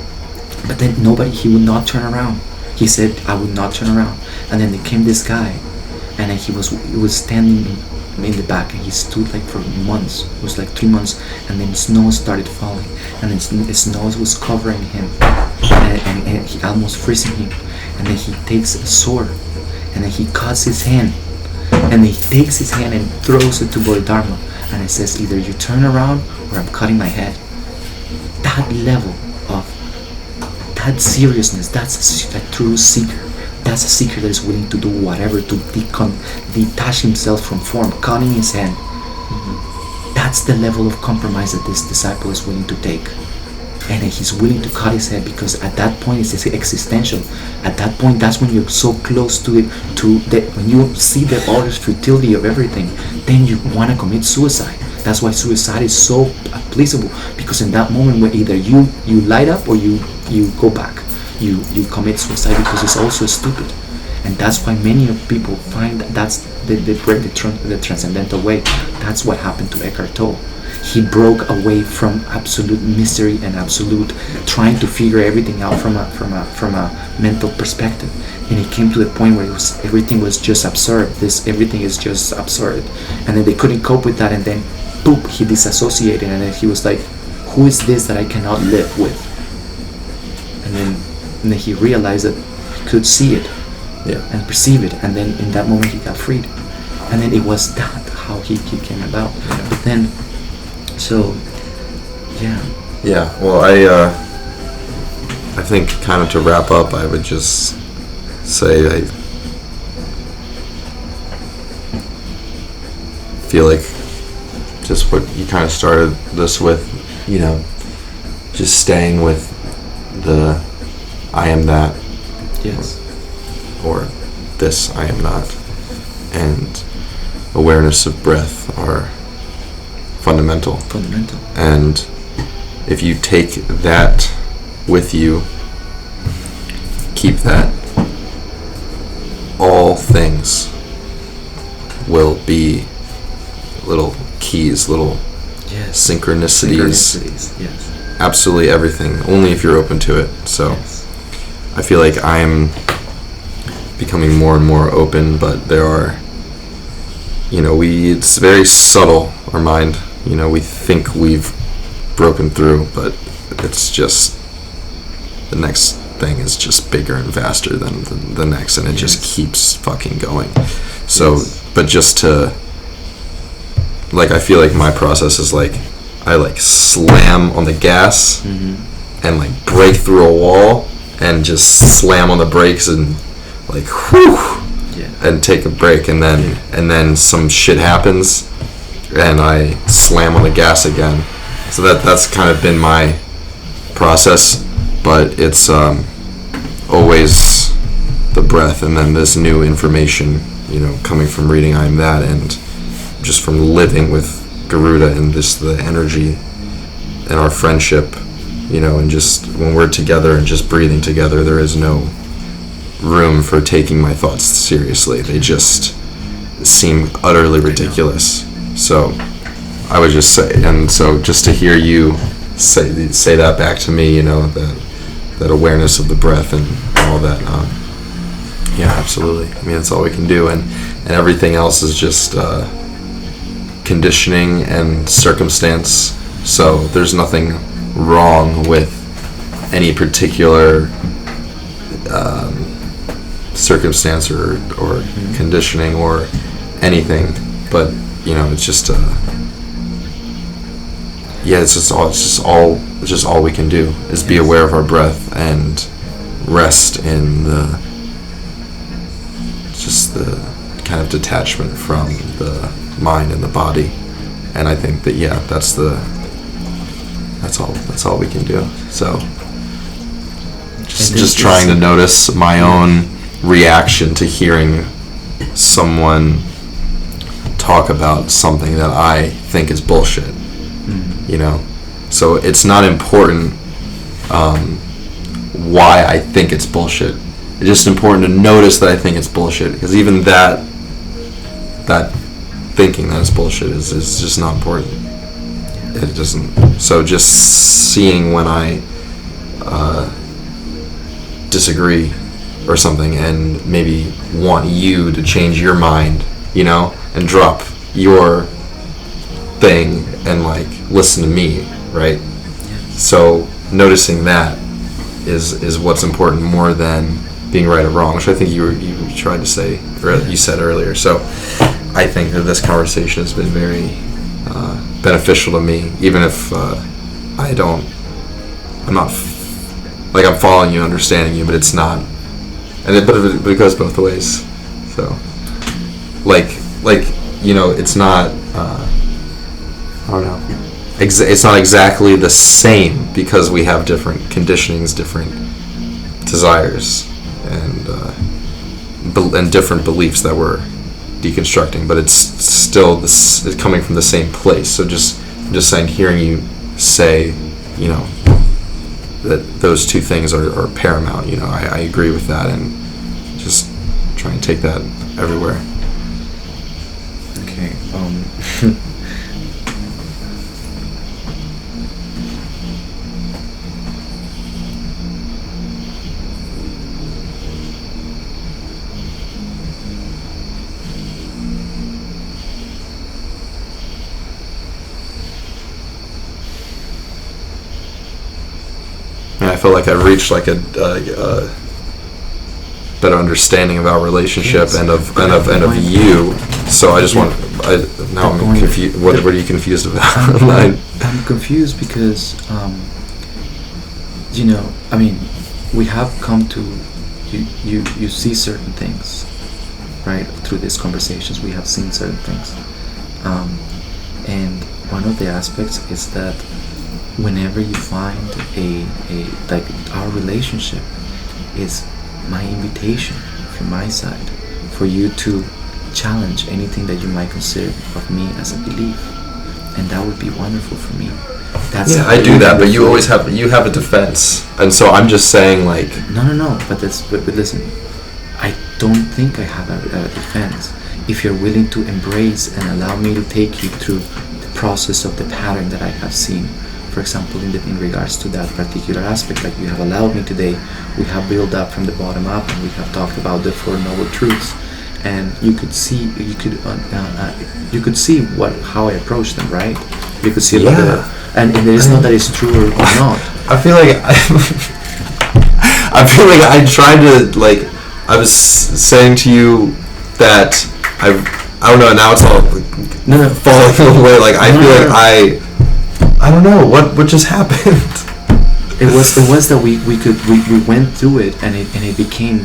he would not turn around. He said, I would not turn around. And then there came this guy, and then he was standing in the back, and he stood like for months. It was like 3 months, and then snow started falling, and then snow was covering him, and he almost freezing him. And then he takes a sword, and then he cuts his hand, and he takes his hand and throws it to Bodhidharma, and it says, either you turn around or I'm cutting my head. That level of that seriousness, that's a true seeker. That's a seeker that is willing to do whatever to detach himself from form, cutting his hand. That's the level of compromise that this disciple is willing to take. And he's willing to cut his head, because at that point it's existential. At that point, that's when you're so close to it, when you see the utter futility of everything, then you want to commit suicide. That's why suicide is so pleasurable, because in that moment where either you light up or you go back, you commit suicide, because it's also stupid. And that's why many of people find that's the transcendental way. That's what happened to Eckhart Tolle. He broke away from absolute mystery and absolute trying to figure everything out from a mental perspective, and it came to the point where everything was just absurd. Everything is just absurd, and then they couldn't cope with that, and then boop, he disassociated, and then he was like, who is this that I cannot live with? And then he realized that he could see it and perceive it, and then in that moment he got freed, and then it was that how he came about. But then well, I think kind of to wrap up, I would just say I feel like just what you kind of started this with, just staying with the I am that, or this I am not, and awareness of breath are fundamental. And if you take that with you, keep that, all things will be little keys, little synchronicities. Absolutely everything, only if you're open to it. So I feel like I'm becoming more and more open, but there are, it's very subtle, our mind. We think we've broken through, but it's just the next thing is just bigger and faster than the next, and it just keeps fucking going. So, but just to, like, I feel like my process is like, I like slam on the gas and like break through a wall and just slam on the brakes and like whew, and take a break, and then some shit happens and I slam on the gas again. So that's kind of been my process, but it's always the breath, and then this new information, coming from reading I Am That, and just from living with Garuda and just the energy and our friendship, and just when we're together and just breathing together, there is no room for taking my thoughts seriously. They just seem utterly ridiculous. So I would just say, and so just to hear you say that back to me, that awareness of the breath and all that, yeah, absolutely. I mean, that's all we can do, and everything else is just conditioning and circumstance. So there's nothing wrong with any particular circumstance or conditioning or anything, but it's just it's just all we can do is be aware of our breath and rest in the kind of detachment from the mind and the body. And I think that that's all we can do. So just trying to notice my own reaction to hearing someone talk about something that I think is bullshit. So it's not important why I think it's bullshit. It's just important to notice that I think it's bullshit, because even that thinking that it's bullshit is just not important. It doesn't. So just seeing when I disagree or something, and maybe want you to change your mind, and drop your thing and like listen to me, right? So noticing that is what's important more than being right or wrong, which I think you tried to say, or you said earlier. So I think that this conversation has been very beneficial to me, even if I'm not like I'm following you, understanding you, but it's not, but it goes both ways. So like it's not I don't know, it's not exactly the same, because we have different conditionings, different desires, and different beliefs that we're deconstructing, but it's still it's coming from the same place. So just saying, hearing you say, that those two things are paramount. I agree with that, and just try and take that everywhere. Okay. I feel like I've reached like a better understanding of our relationship, and of you. So I just want. Now I'm confused. What are you confused about? I'm confused because I mean, we have come to you see certain things, right? Through these conversations, we have seen certain things, and one of the aspects is that whenever you find a like our relationship is my invitation from my side for you to challenge anything that you might consider of me as a belief, and that would be wonderful for me. I do that, but you always have a defense, and so I'm just saying like no, but listen, I don't think I have a defense. If you're willing to embrace and allow me to take you through the process of the pattern that I have seen, for example, in regards to that particular aspect, like you have allowed me today, we have built up from the bottom up, and we have talked about the Four Noble Truths, and you could see how I approach them, right? You could see and there is not that it's true or not. I feel like I feel like I tried to, like, I was saying to you that I don't know, now it's all No, falling away. Like, I feel No. like I don't know, what just happened? It was that we went through it, and it became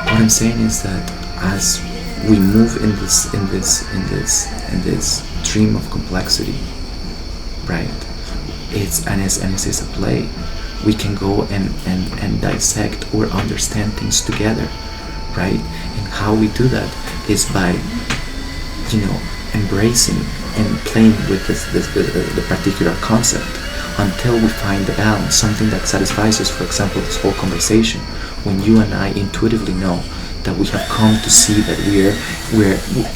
what I'm saying is that as we move in this stream of complexity, right? It's a play. We can go and dissect or understand things together, right? And how we do that is by, embracing and playing with the particular concept until we find the balance, something that satisfies us. For example, this whole conversation, when you and I intuitively know that we have come to see that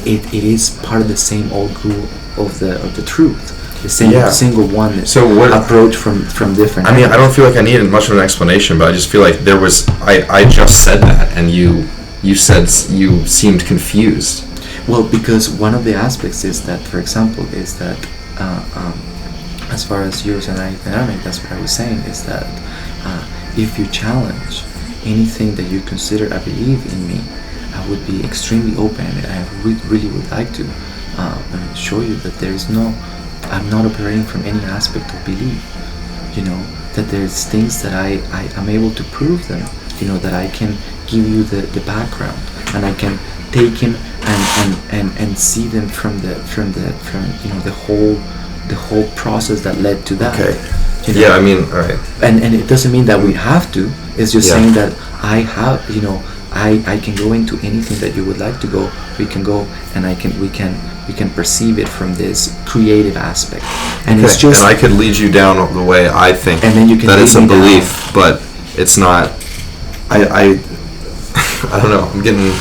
it is part of the same old groove of the truth, the same single oneness. So what approach from different. I mean, I don't feel like I needed much of an explanation, but I just feel like there was. I just said that, and you said you seemed confused. Well, because one of the aspects is that, for example, is that as far as yours and I dynamic, that's what I was saying, is that if you challenge anything that you consider a belief in me, I would be extremely open, and I really would like to show you that there is I'm not operating from any aspect of belief. That there's things that I am able to prove them. That I can give you the background, and I can take him and see them from the whole process that led to that. Okay. Yeah, I mean, all right. And it doesn't mean that we have to. It's just saying that I have, I can go into anything that you would like to go. We can go, and we can perceive it from this creative aspect. And it's just. And I could lead you down the way I think. And then you can that it's a lead me belief, down. but it's not. I don't know. I'm getting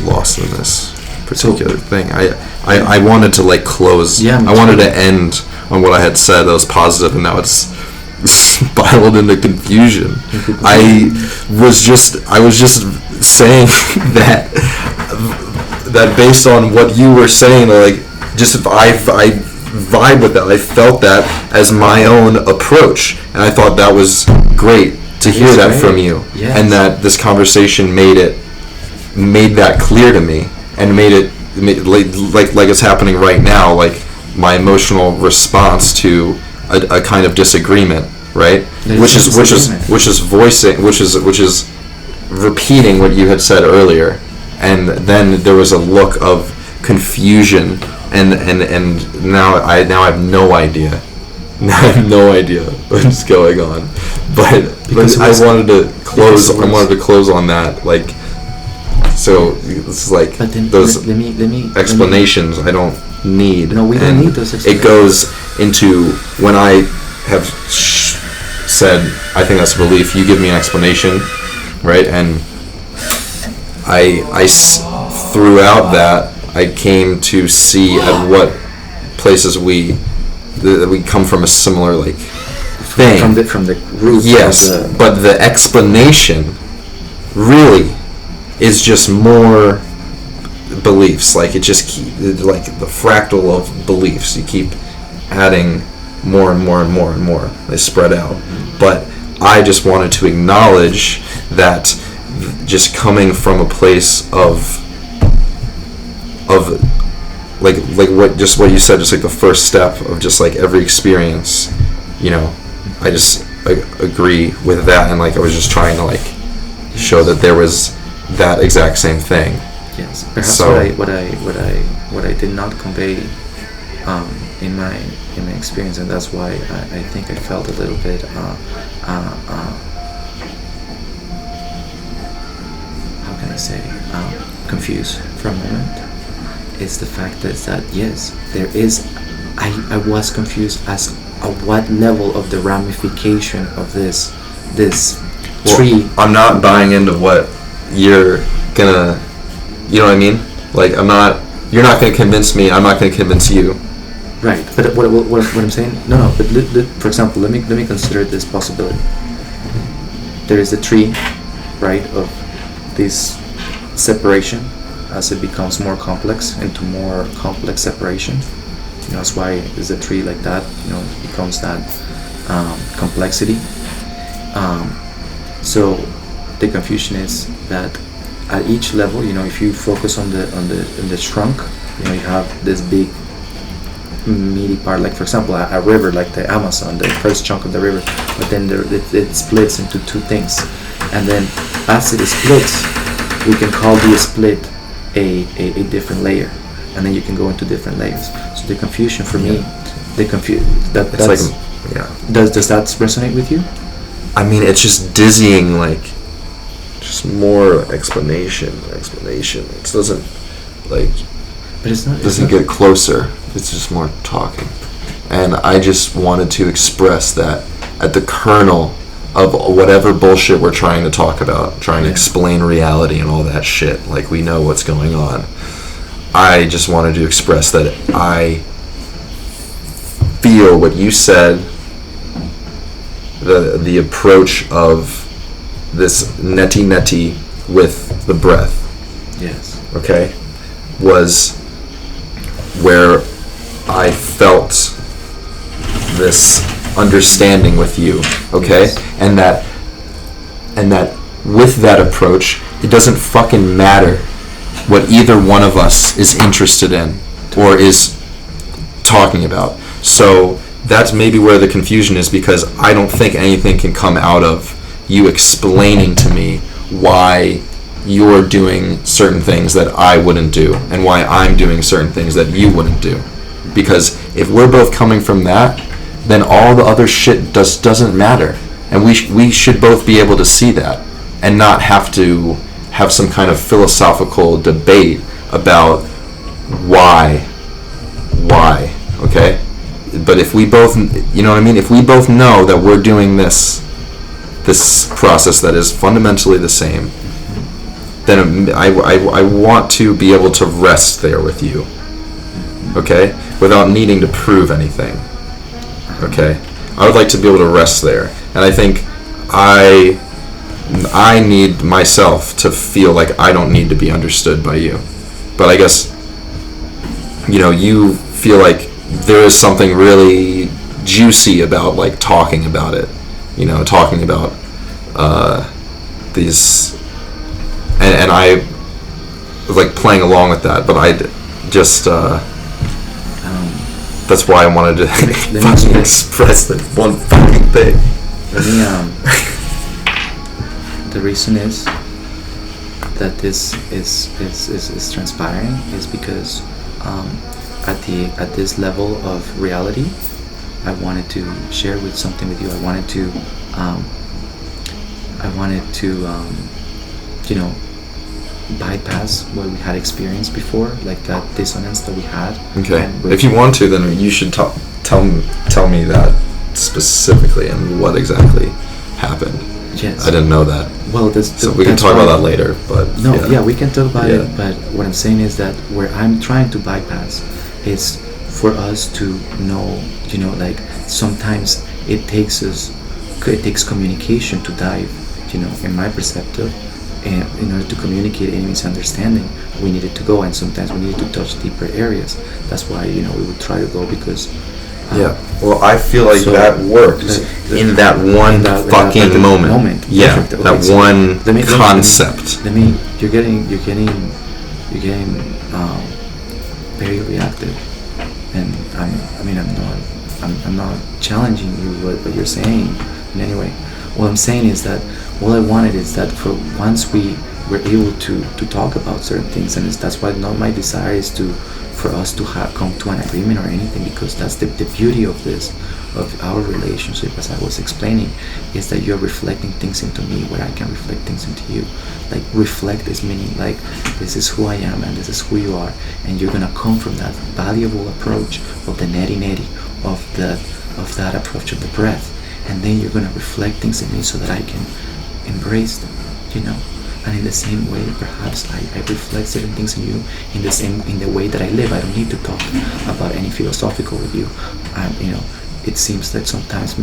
lost in this particular thing. I wanted to like close. Yeah, I wanted to end on what I had said that was positive, and now it's spiraled into confusion. I was just saying that based on what you were saying, like, just if I vibe with that, I felt that as my own approach, and I thought that was great to hear that from you. Yes. And that this conversation made that clear to me, and made it like it's happening right now, like my emotional response to a kind of disagreement, right? Which is repeating what you had said earlier, and then there was a look of confusion, and now I have no idea. Now I have no idea what's going on, but I wanted to close. I wanted to close on that, like. So it's like those let me explanations I don't need. No, we don't need those explanations. It goes into when I have said I think that's a belief. You give me an explanation, right? And throughout that I came to see at what places we come from a similar like thing from the roots. Yes, but the explanation really is just more beliefs. Like it just like the fractal of beliefs. You keep adding more and more and more and more. They spread out. But I just wanted to acknowledge that just coming from a place of like what you said, just like the first step of just like every experience, I just agree with that, and like I was just trying to like show that there was that exact same thing. Yes, perhaps so, what I did not convey in my experience, and that's why I think I felt a little bit how can I say confused for a moment, is the fact that yes, there is. I was confused as what level of the ramification of this tree. I'm not buying into what you're gonna, you know what I mean? Like you're not gonna convince me, I'm not gonna convince you. Right, but what I'm saying, no, but for example, let me consider this possibility. There is a tree, right, of this separation, as it becomes more complex into more complex separation. That's why it's a tree like that. It becomes that complexity. So the confusion is that at each level, if you focus on the trunk, you have this big meaty part, like for example a river like the Amazon, the first chunk of the river, but then it splits into two things, and then as it splits, we can call the split a different layer, and then you can go into different layers. So the confusion for me, does that resonate with you? I mean, it's just dizzying, like, just more explanation. It doesn't, like, but it's not. Doesn't get closer. It's just more talking. And I just wanted to express that at the kernel of whatever bullshit we're trying to talk about, trying to explain reality and all that shit, like we know what's going on. I just wanted to express that I feel what you said, the approach of this neti with the breath. Yes. Okay? Was where I felt this understanding with you, okay? Yes. And that with that approach, it doesn't fucking matter what either one of us is interested in or is talking about. So that's maybe where the confusion is, because I don't think anything can come out of you explaining to me why you're doing certain things that I wouldn't do and why I'm doing certain things that you wouldn't do. Because if we're both coming from that, then all the other shit doesn't matter. And we should both be able to see that and not have to have some kind of philosophical debate about why, okay? But if we both, you know what I mean? If we both know that we're doing this process that is fundamentally the same, then I want to be able to rest there with you, okay? Without needing to prove anything, okay? I would like to be able to rest there. And I think I need myself to feel like I don't need to be understood by you. But I guess, you feel like there is something really juicy about, like, talking about it. Talking about these... And I was, like, playing along with that, but I just... that's why I wanted to fucking express that one fucking thing. The reason is that this is transpiring is because at this level of reality, I wanted to share something with you. I wanted to bypass what we had experienced before, like that dissonance that we had. Okay. If you want to, then you should tell me that specifically and what exactly happened. Yes. I didn't know that. Well, so we can talk about that later, but... No, we can talk about it, but what I'm saying is that where I'm trying to bypass is for us to know, like, sometimes it takes communication to dive, in my perspective, and in order to communicate any misunderstanding, we needed to go, and sometimes we needed to touch deeper areas. That's why, we would try to go, because... well, I feel like that worked in that one fucking moment. Yeah, perfect. That so one concept. You're getting very reactive, and I'm not challenging you what you're saying in any way. What I'm saying is that all I wanted is that for once we were able to talk about certain things, and that's why not my desire is for us to come to an agreement or anything, because that's the beauty of our relationship, as I was explaining, is that you're reflecting things into me where I can reflect things into you. Like, reflect is meaning, like, this is who I am and this is who you are, and you're gonna come from that valuable approach of the neti of that approach of the breath, and then you're gonna reflect things in me so that I can embrace them, And in the same way, perhaps I reflect certain things in you in the way that I live. I don't need to talk about any philosophical with you. It seems that sometimes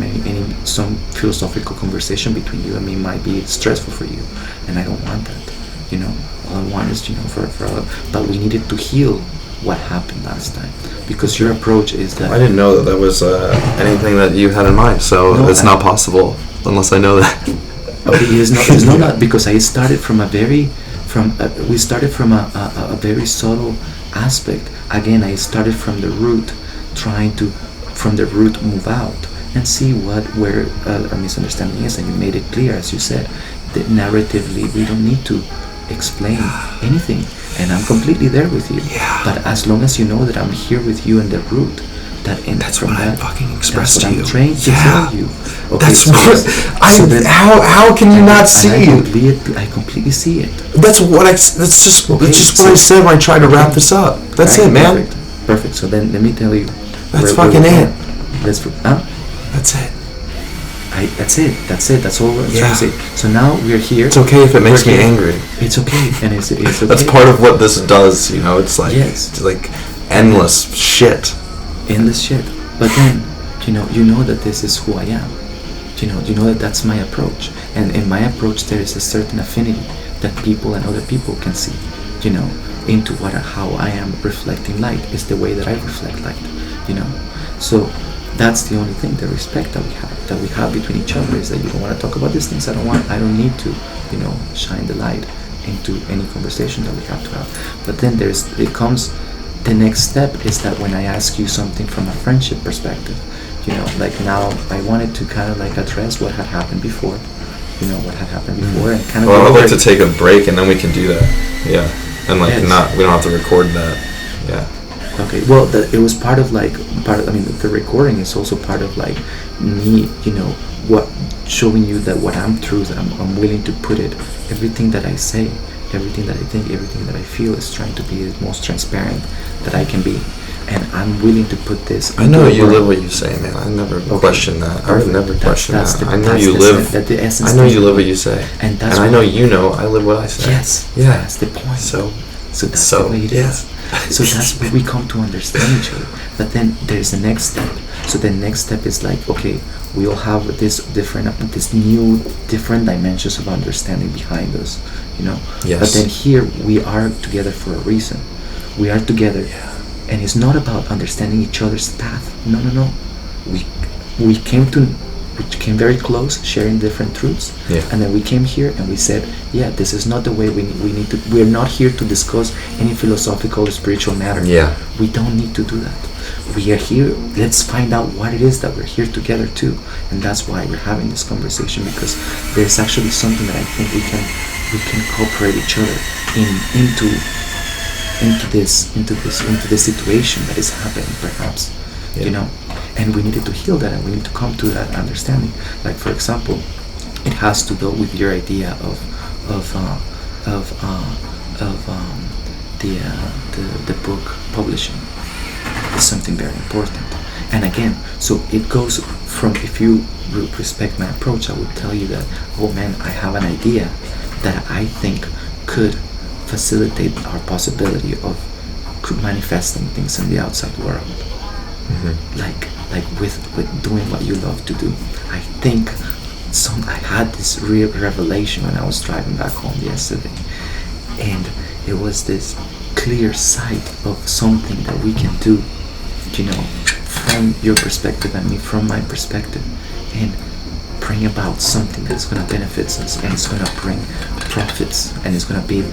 some philosophical conversation between you and me might be stressful for you, and I don't want that. you know. All I want is, you know, for but we needed to heal what happened last time, because your approach is that I didn't know that was anything that you had in mind, so No, it's not possible unless I know that. okay, it's not that, because I started from a very we started from a very subtle aspect. Again, I started from the root, trying to from the root move out and see where a misunderstanding is, and you made it clear, as you said, that narratively we don't need to explain anything, and I'm completely there with you. Yeah. But as long as you know that I'm here with you in the root, That's what I fucking expressed to that's what you. I'm trained to tell you. Okay, That's so what then- how can you not see? I completely see it. That's what that's just Okay, what I so- said when I tried to wrap this up. That's Right? it, man. Perfect. So then let me tell you. That's where fucking we're it. going. That's it. That's it. That's all I'm trying to say. So now we're here. It's okay if it makes me We're here. angry. It's okay, and it's okay. That's part of what this does, you know. It's like Yes. it's like endless shit. Endless shit. But then, you know that this is who I am. You know that that's my approach, and in my approach there is a certain affinity that people and other people can see. Into how I am reflecting light is the way that I reflect light. So that's the only thing, the respect that we have between each other, is that you don't want to talk about these things. I don't need to, shine the light into any conversation that we have to have. But then the next step is that when I ask you something from a friendship perspective, like now I wanted to kind of like address what had happened before, and kind of. Well, I'd like to take a break and then we can do that. Yeah, and like Yes. we don't have to record that. Yeah. Okay, well, it was part of the recording is also part of like me, what showing you that what I'm through, that I'm willing to put it, everything that I say, everything that I think, everything that I feel is trying to be the most transparent that I can be, and I'm willing to put this. I know into a you world. live what you say, man. I never question that. I would Perfect. never question That's that. the- I know that's you the live. the essence I know thing. you live what you say, And that's I know why- you know I live what I say. Yes. Yeah. That's the point. So that's So, the way it yeah. is. So that's where we come to understand each other. But then there's the next step. So the next step is like, okay, we all have this new different dimensions of understanding behind us, Yes. But then here we are together for a reason. We are together, and it's not about understanding each other's path. No. We came very close, sharing different truths, Yeah. and then we came here and we said, yeah, this is not the way we need to. We're not here to discuss any philosophical or spiritual matter. Yeah. We don't need to do that. We are here. Let's find out what it is that we're here together too, and that's why we're having this conversation, because there's actually something that I think we can cooperate each other into this situation that is happening, perhaps, Yeah. and we needed to heal that, and we need to come to that understanding. Like, for example, it has to do with your idea of the book publishing. Is something very important. And again, so it goes from, if you respect my approach, I would tell you that, oh man, I have an idea that I think could facilitate our possibility of manifesting things in the outside world. Like with doing what you love to do. I think I had this real revelation when I was driving back home yesterday, and it was this clear sight of something that we can do, from your perspective and me from my perspective, and bring about something that's going to benefit us, and it's going to bring profits, and it's going to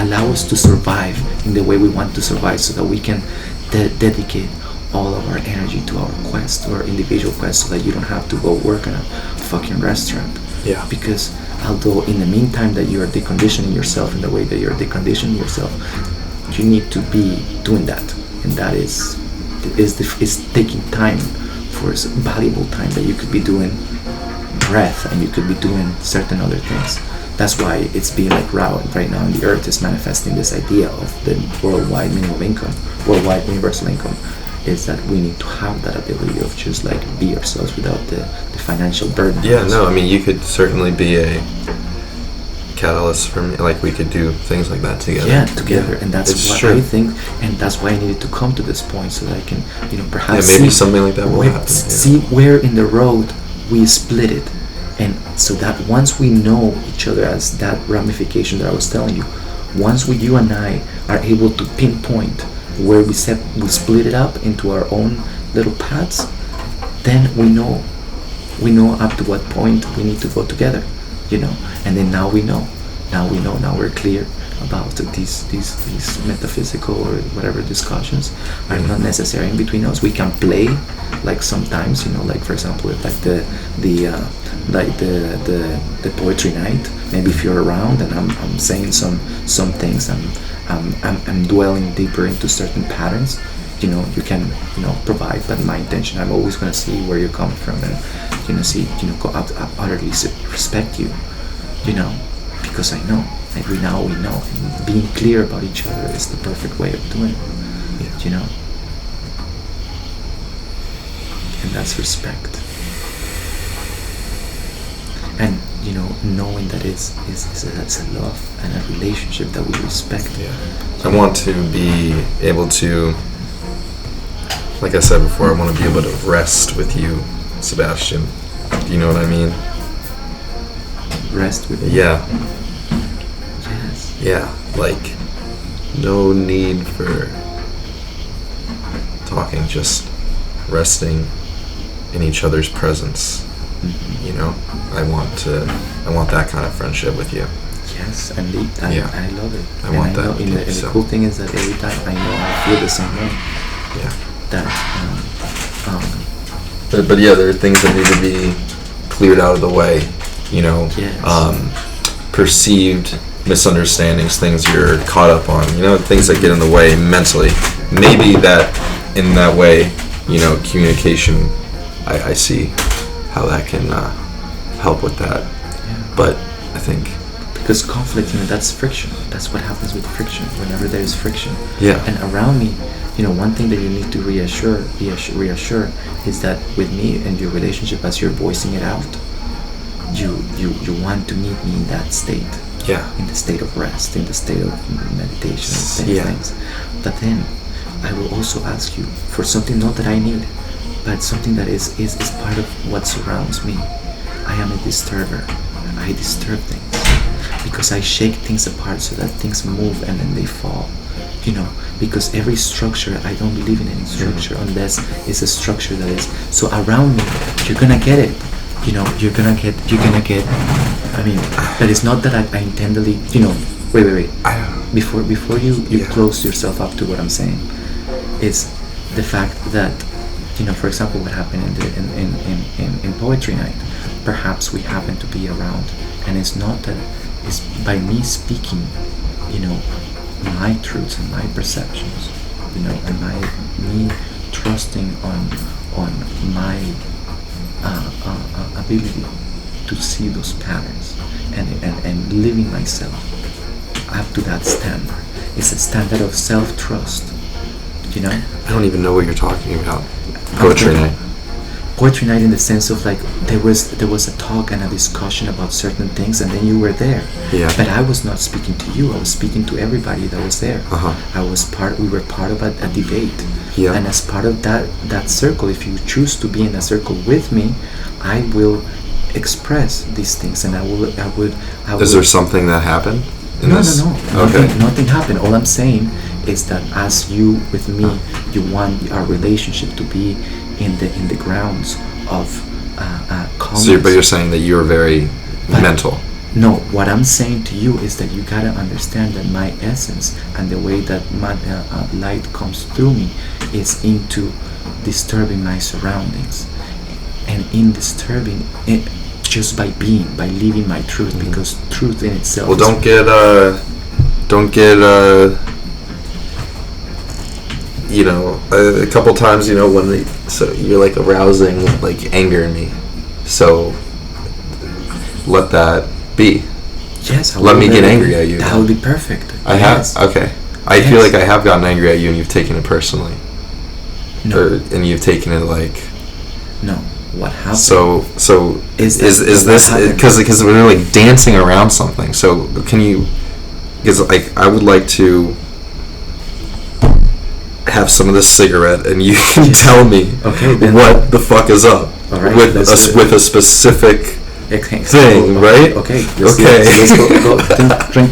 allow us to survive in the way we want to survive, so that we can dedicate all of our energy to our quest, or individual quest, so that you don't have to go work in a fucking restaurant. Yeah. Because although in the meantime that you are deconditioning yourself in the way that you're deconditioning yourself, you need to be doing that, and that is taking time, for valuable time that you could be doing breath, and you could be doing certain other things. That's why it's being like right now in the earth is manifesting this idea of the worldwide minimum income, worldwide universal income, is that we need to have that ability of just like be ourselves without the financial burden. Yeah, no, I mean, you could certainly be a catalyst for me. Like, we could do things like that together. Yeah, together, and that's It's what true. I think, and that's why I needed to come to this point, so that I can, perhaps Yeah, maybe see something like that will happen. See where in the road we split it, And so that once we know each other, as that ramification that I was telling you, once you and I are able to pinpoint where we split it up into our own little paths, then we know up to what point we need to go together, and then now we're clear about these metaphysical or whatever discussions are not necessary in between us. We can play, like sometimes, like for example, like the poetry night. Maybe if you're around and I'm saying some things, I'm dwelling deeper into certain patterns. You can provide, but my intention, I'm always going to see where you're coming from, and utterly respect you, because I know. And we know. And being clear about each other is the perfect way of doing it. And that's respect. And knowing that it's a love and a relationship that we respect. Yeah. I want to be able to, like I said before, I want to be able to rest with you, Sebastian. Do you know what I mean? Rest with you. Yeah. Yes. Yeah, like no need for talking, just resting in each other's presence. I want that kind of friendship with you. Yes, indeed. I love it. I want that. And the cool thing is that every time I feel the same way. Yeah. That. But yeah, there are things that need to be cleared out of the way. Yes. Perceived misunderstandings, things you're caught up on, things that get in the way mentally. Maybe that in that way, communication, I see how that can help with that. Yeah. But I think because conflict, that's friction. That's what happens with friction. Whenever there is friction. Yeah. And around me, one thing that you need to reassure is that with me and your relationship, as you're voicing it out, you want to meet me in that state. Yeah. In the state of rest, in the state of meditation, and things. But then I will also ask you for something not that I need, but something that is part of what surrounds me. I am a disturber. I disturb things because I shake things apart so that things move and then they fall. Because every structure, I don't believe in any structure unless it's a structure that is so around me. You're gonna get it. You're gonna get. I mean, but it's not that I intendly. Wait. Before you close yourself up to what I'm saying, it's the fact that, for example, what happened in poetry night. Perhaps we happen to be around, and it's not that. It's by me speaking, my truths and my perceptions, and me trusting on my ability to see those patterns and living myself up to that standard. It's a standard of self-trust. I don't even know what you're talking about. Poetry night. Poetry night in the sense of like there was a talk and a discussion about certain things, and then you were there. Yeah. But I was not speaking to you. I was speaking to everybody that was there. We were part of a debate. Yeah. And as part of that circle, if you choose to be in a circle with me, I will express these things, and I would. Is there something that happened? No. Okay. Nothing happened. All I'm saying is that as you with me, you want our relationship to be in the grounds of calmness. But you're saying that you're very mental. No, what I'm saying to you is that you gotta understand that my essence and the way that my light comes through me is into disturbing my surroundings, and in disturbing it just by living my truth, because truth in itself. Well, don't get a couple times, so you're like arousing like anger in me, so let that be. Yes, let me get angry at you. That would be perfect. I have. Okay. I feel like I have gotten angry at you, and you've taken it personally. No. And you've taken it like. No. What happened? So is this because we're like dancing around something? So can you? Because like I would like to have some of this cigarette, and you can tell me what the fuck is up. All right, with a specific thing, right? Okay. Okay. Let's go drink.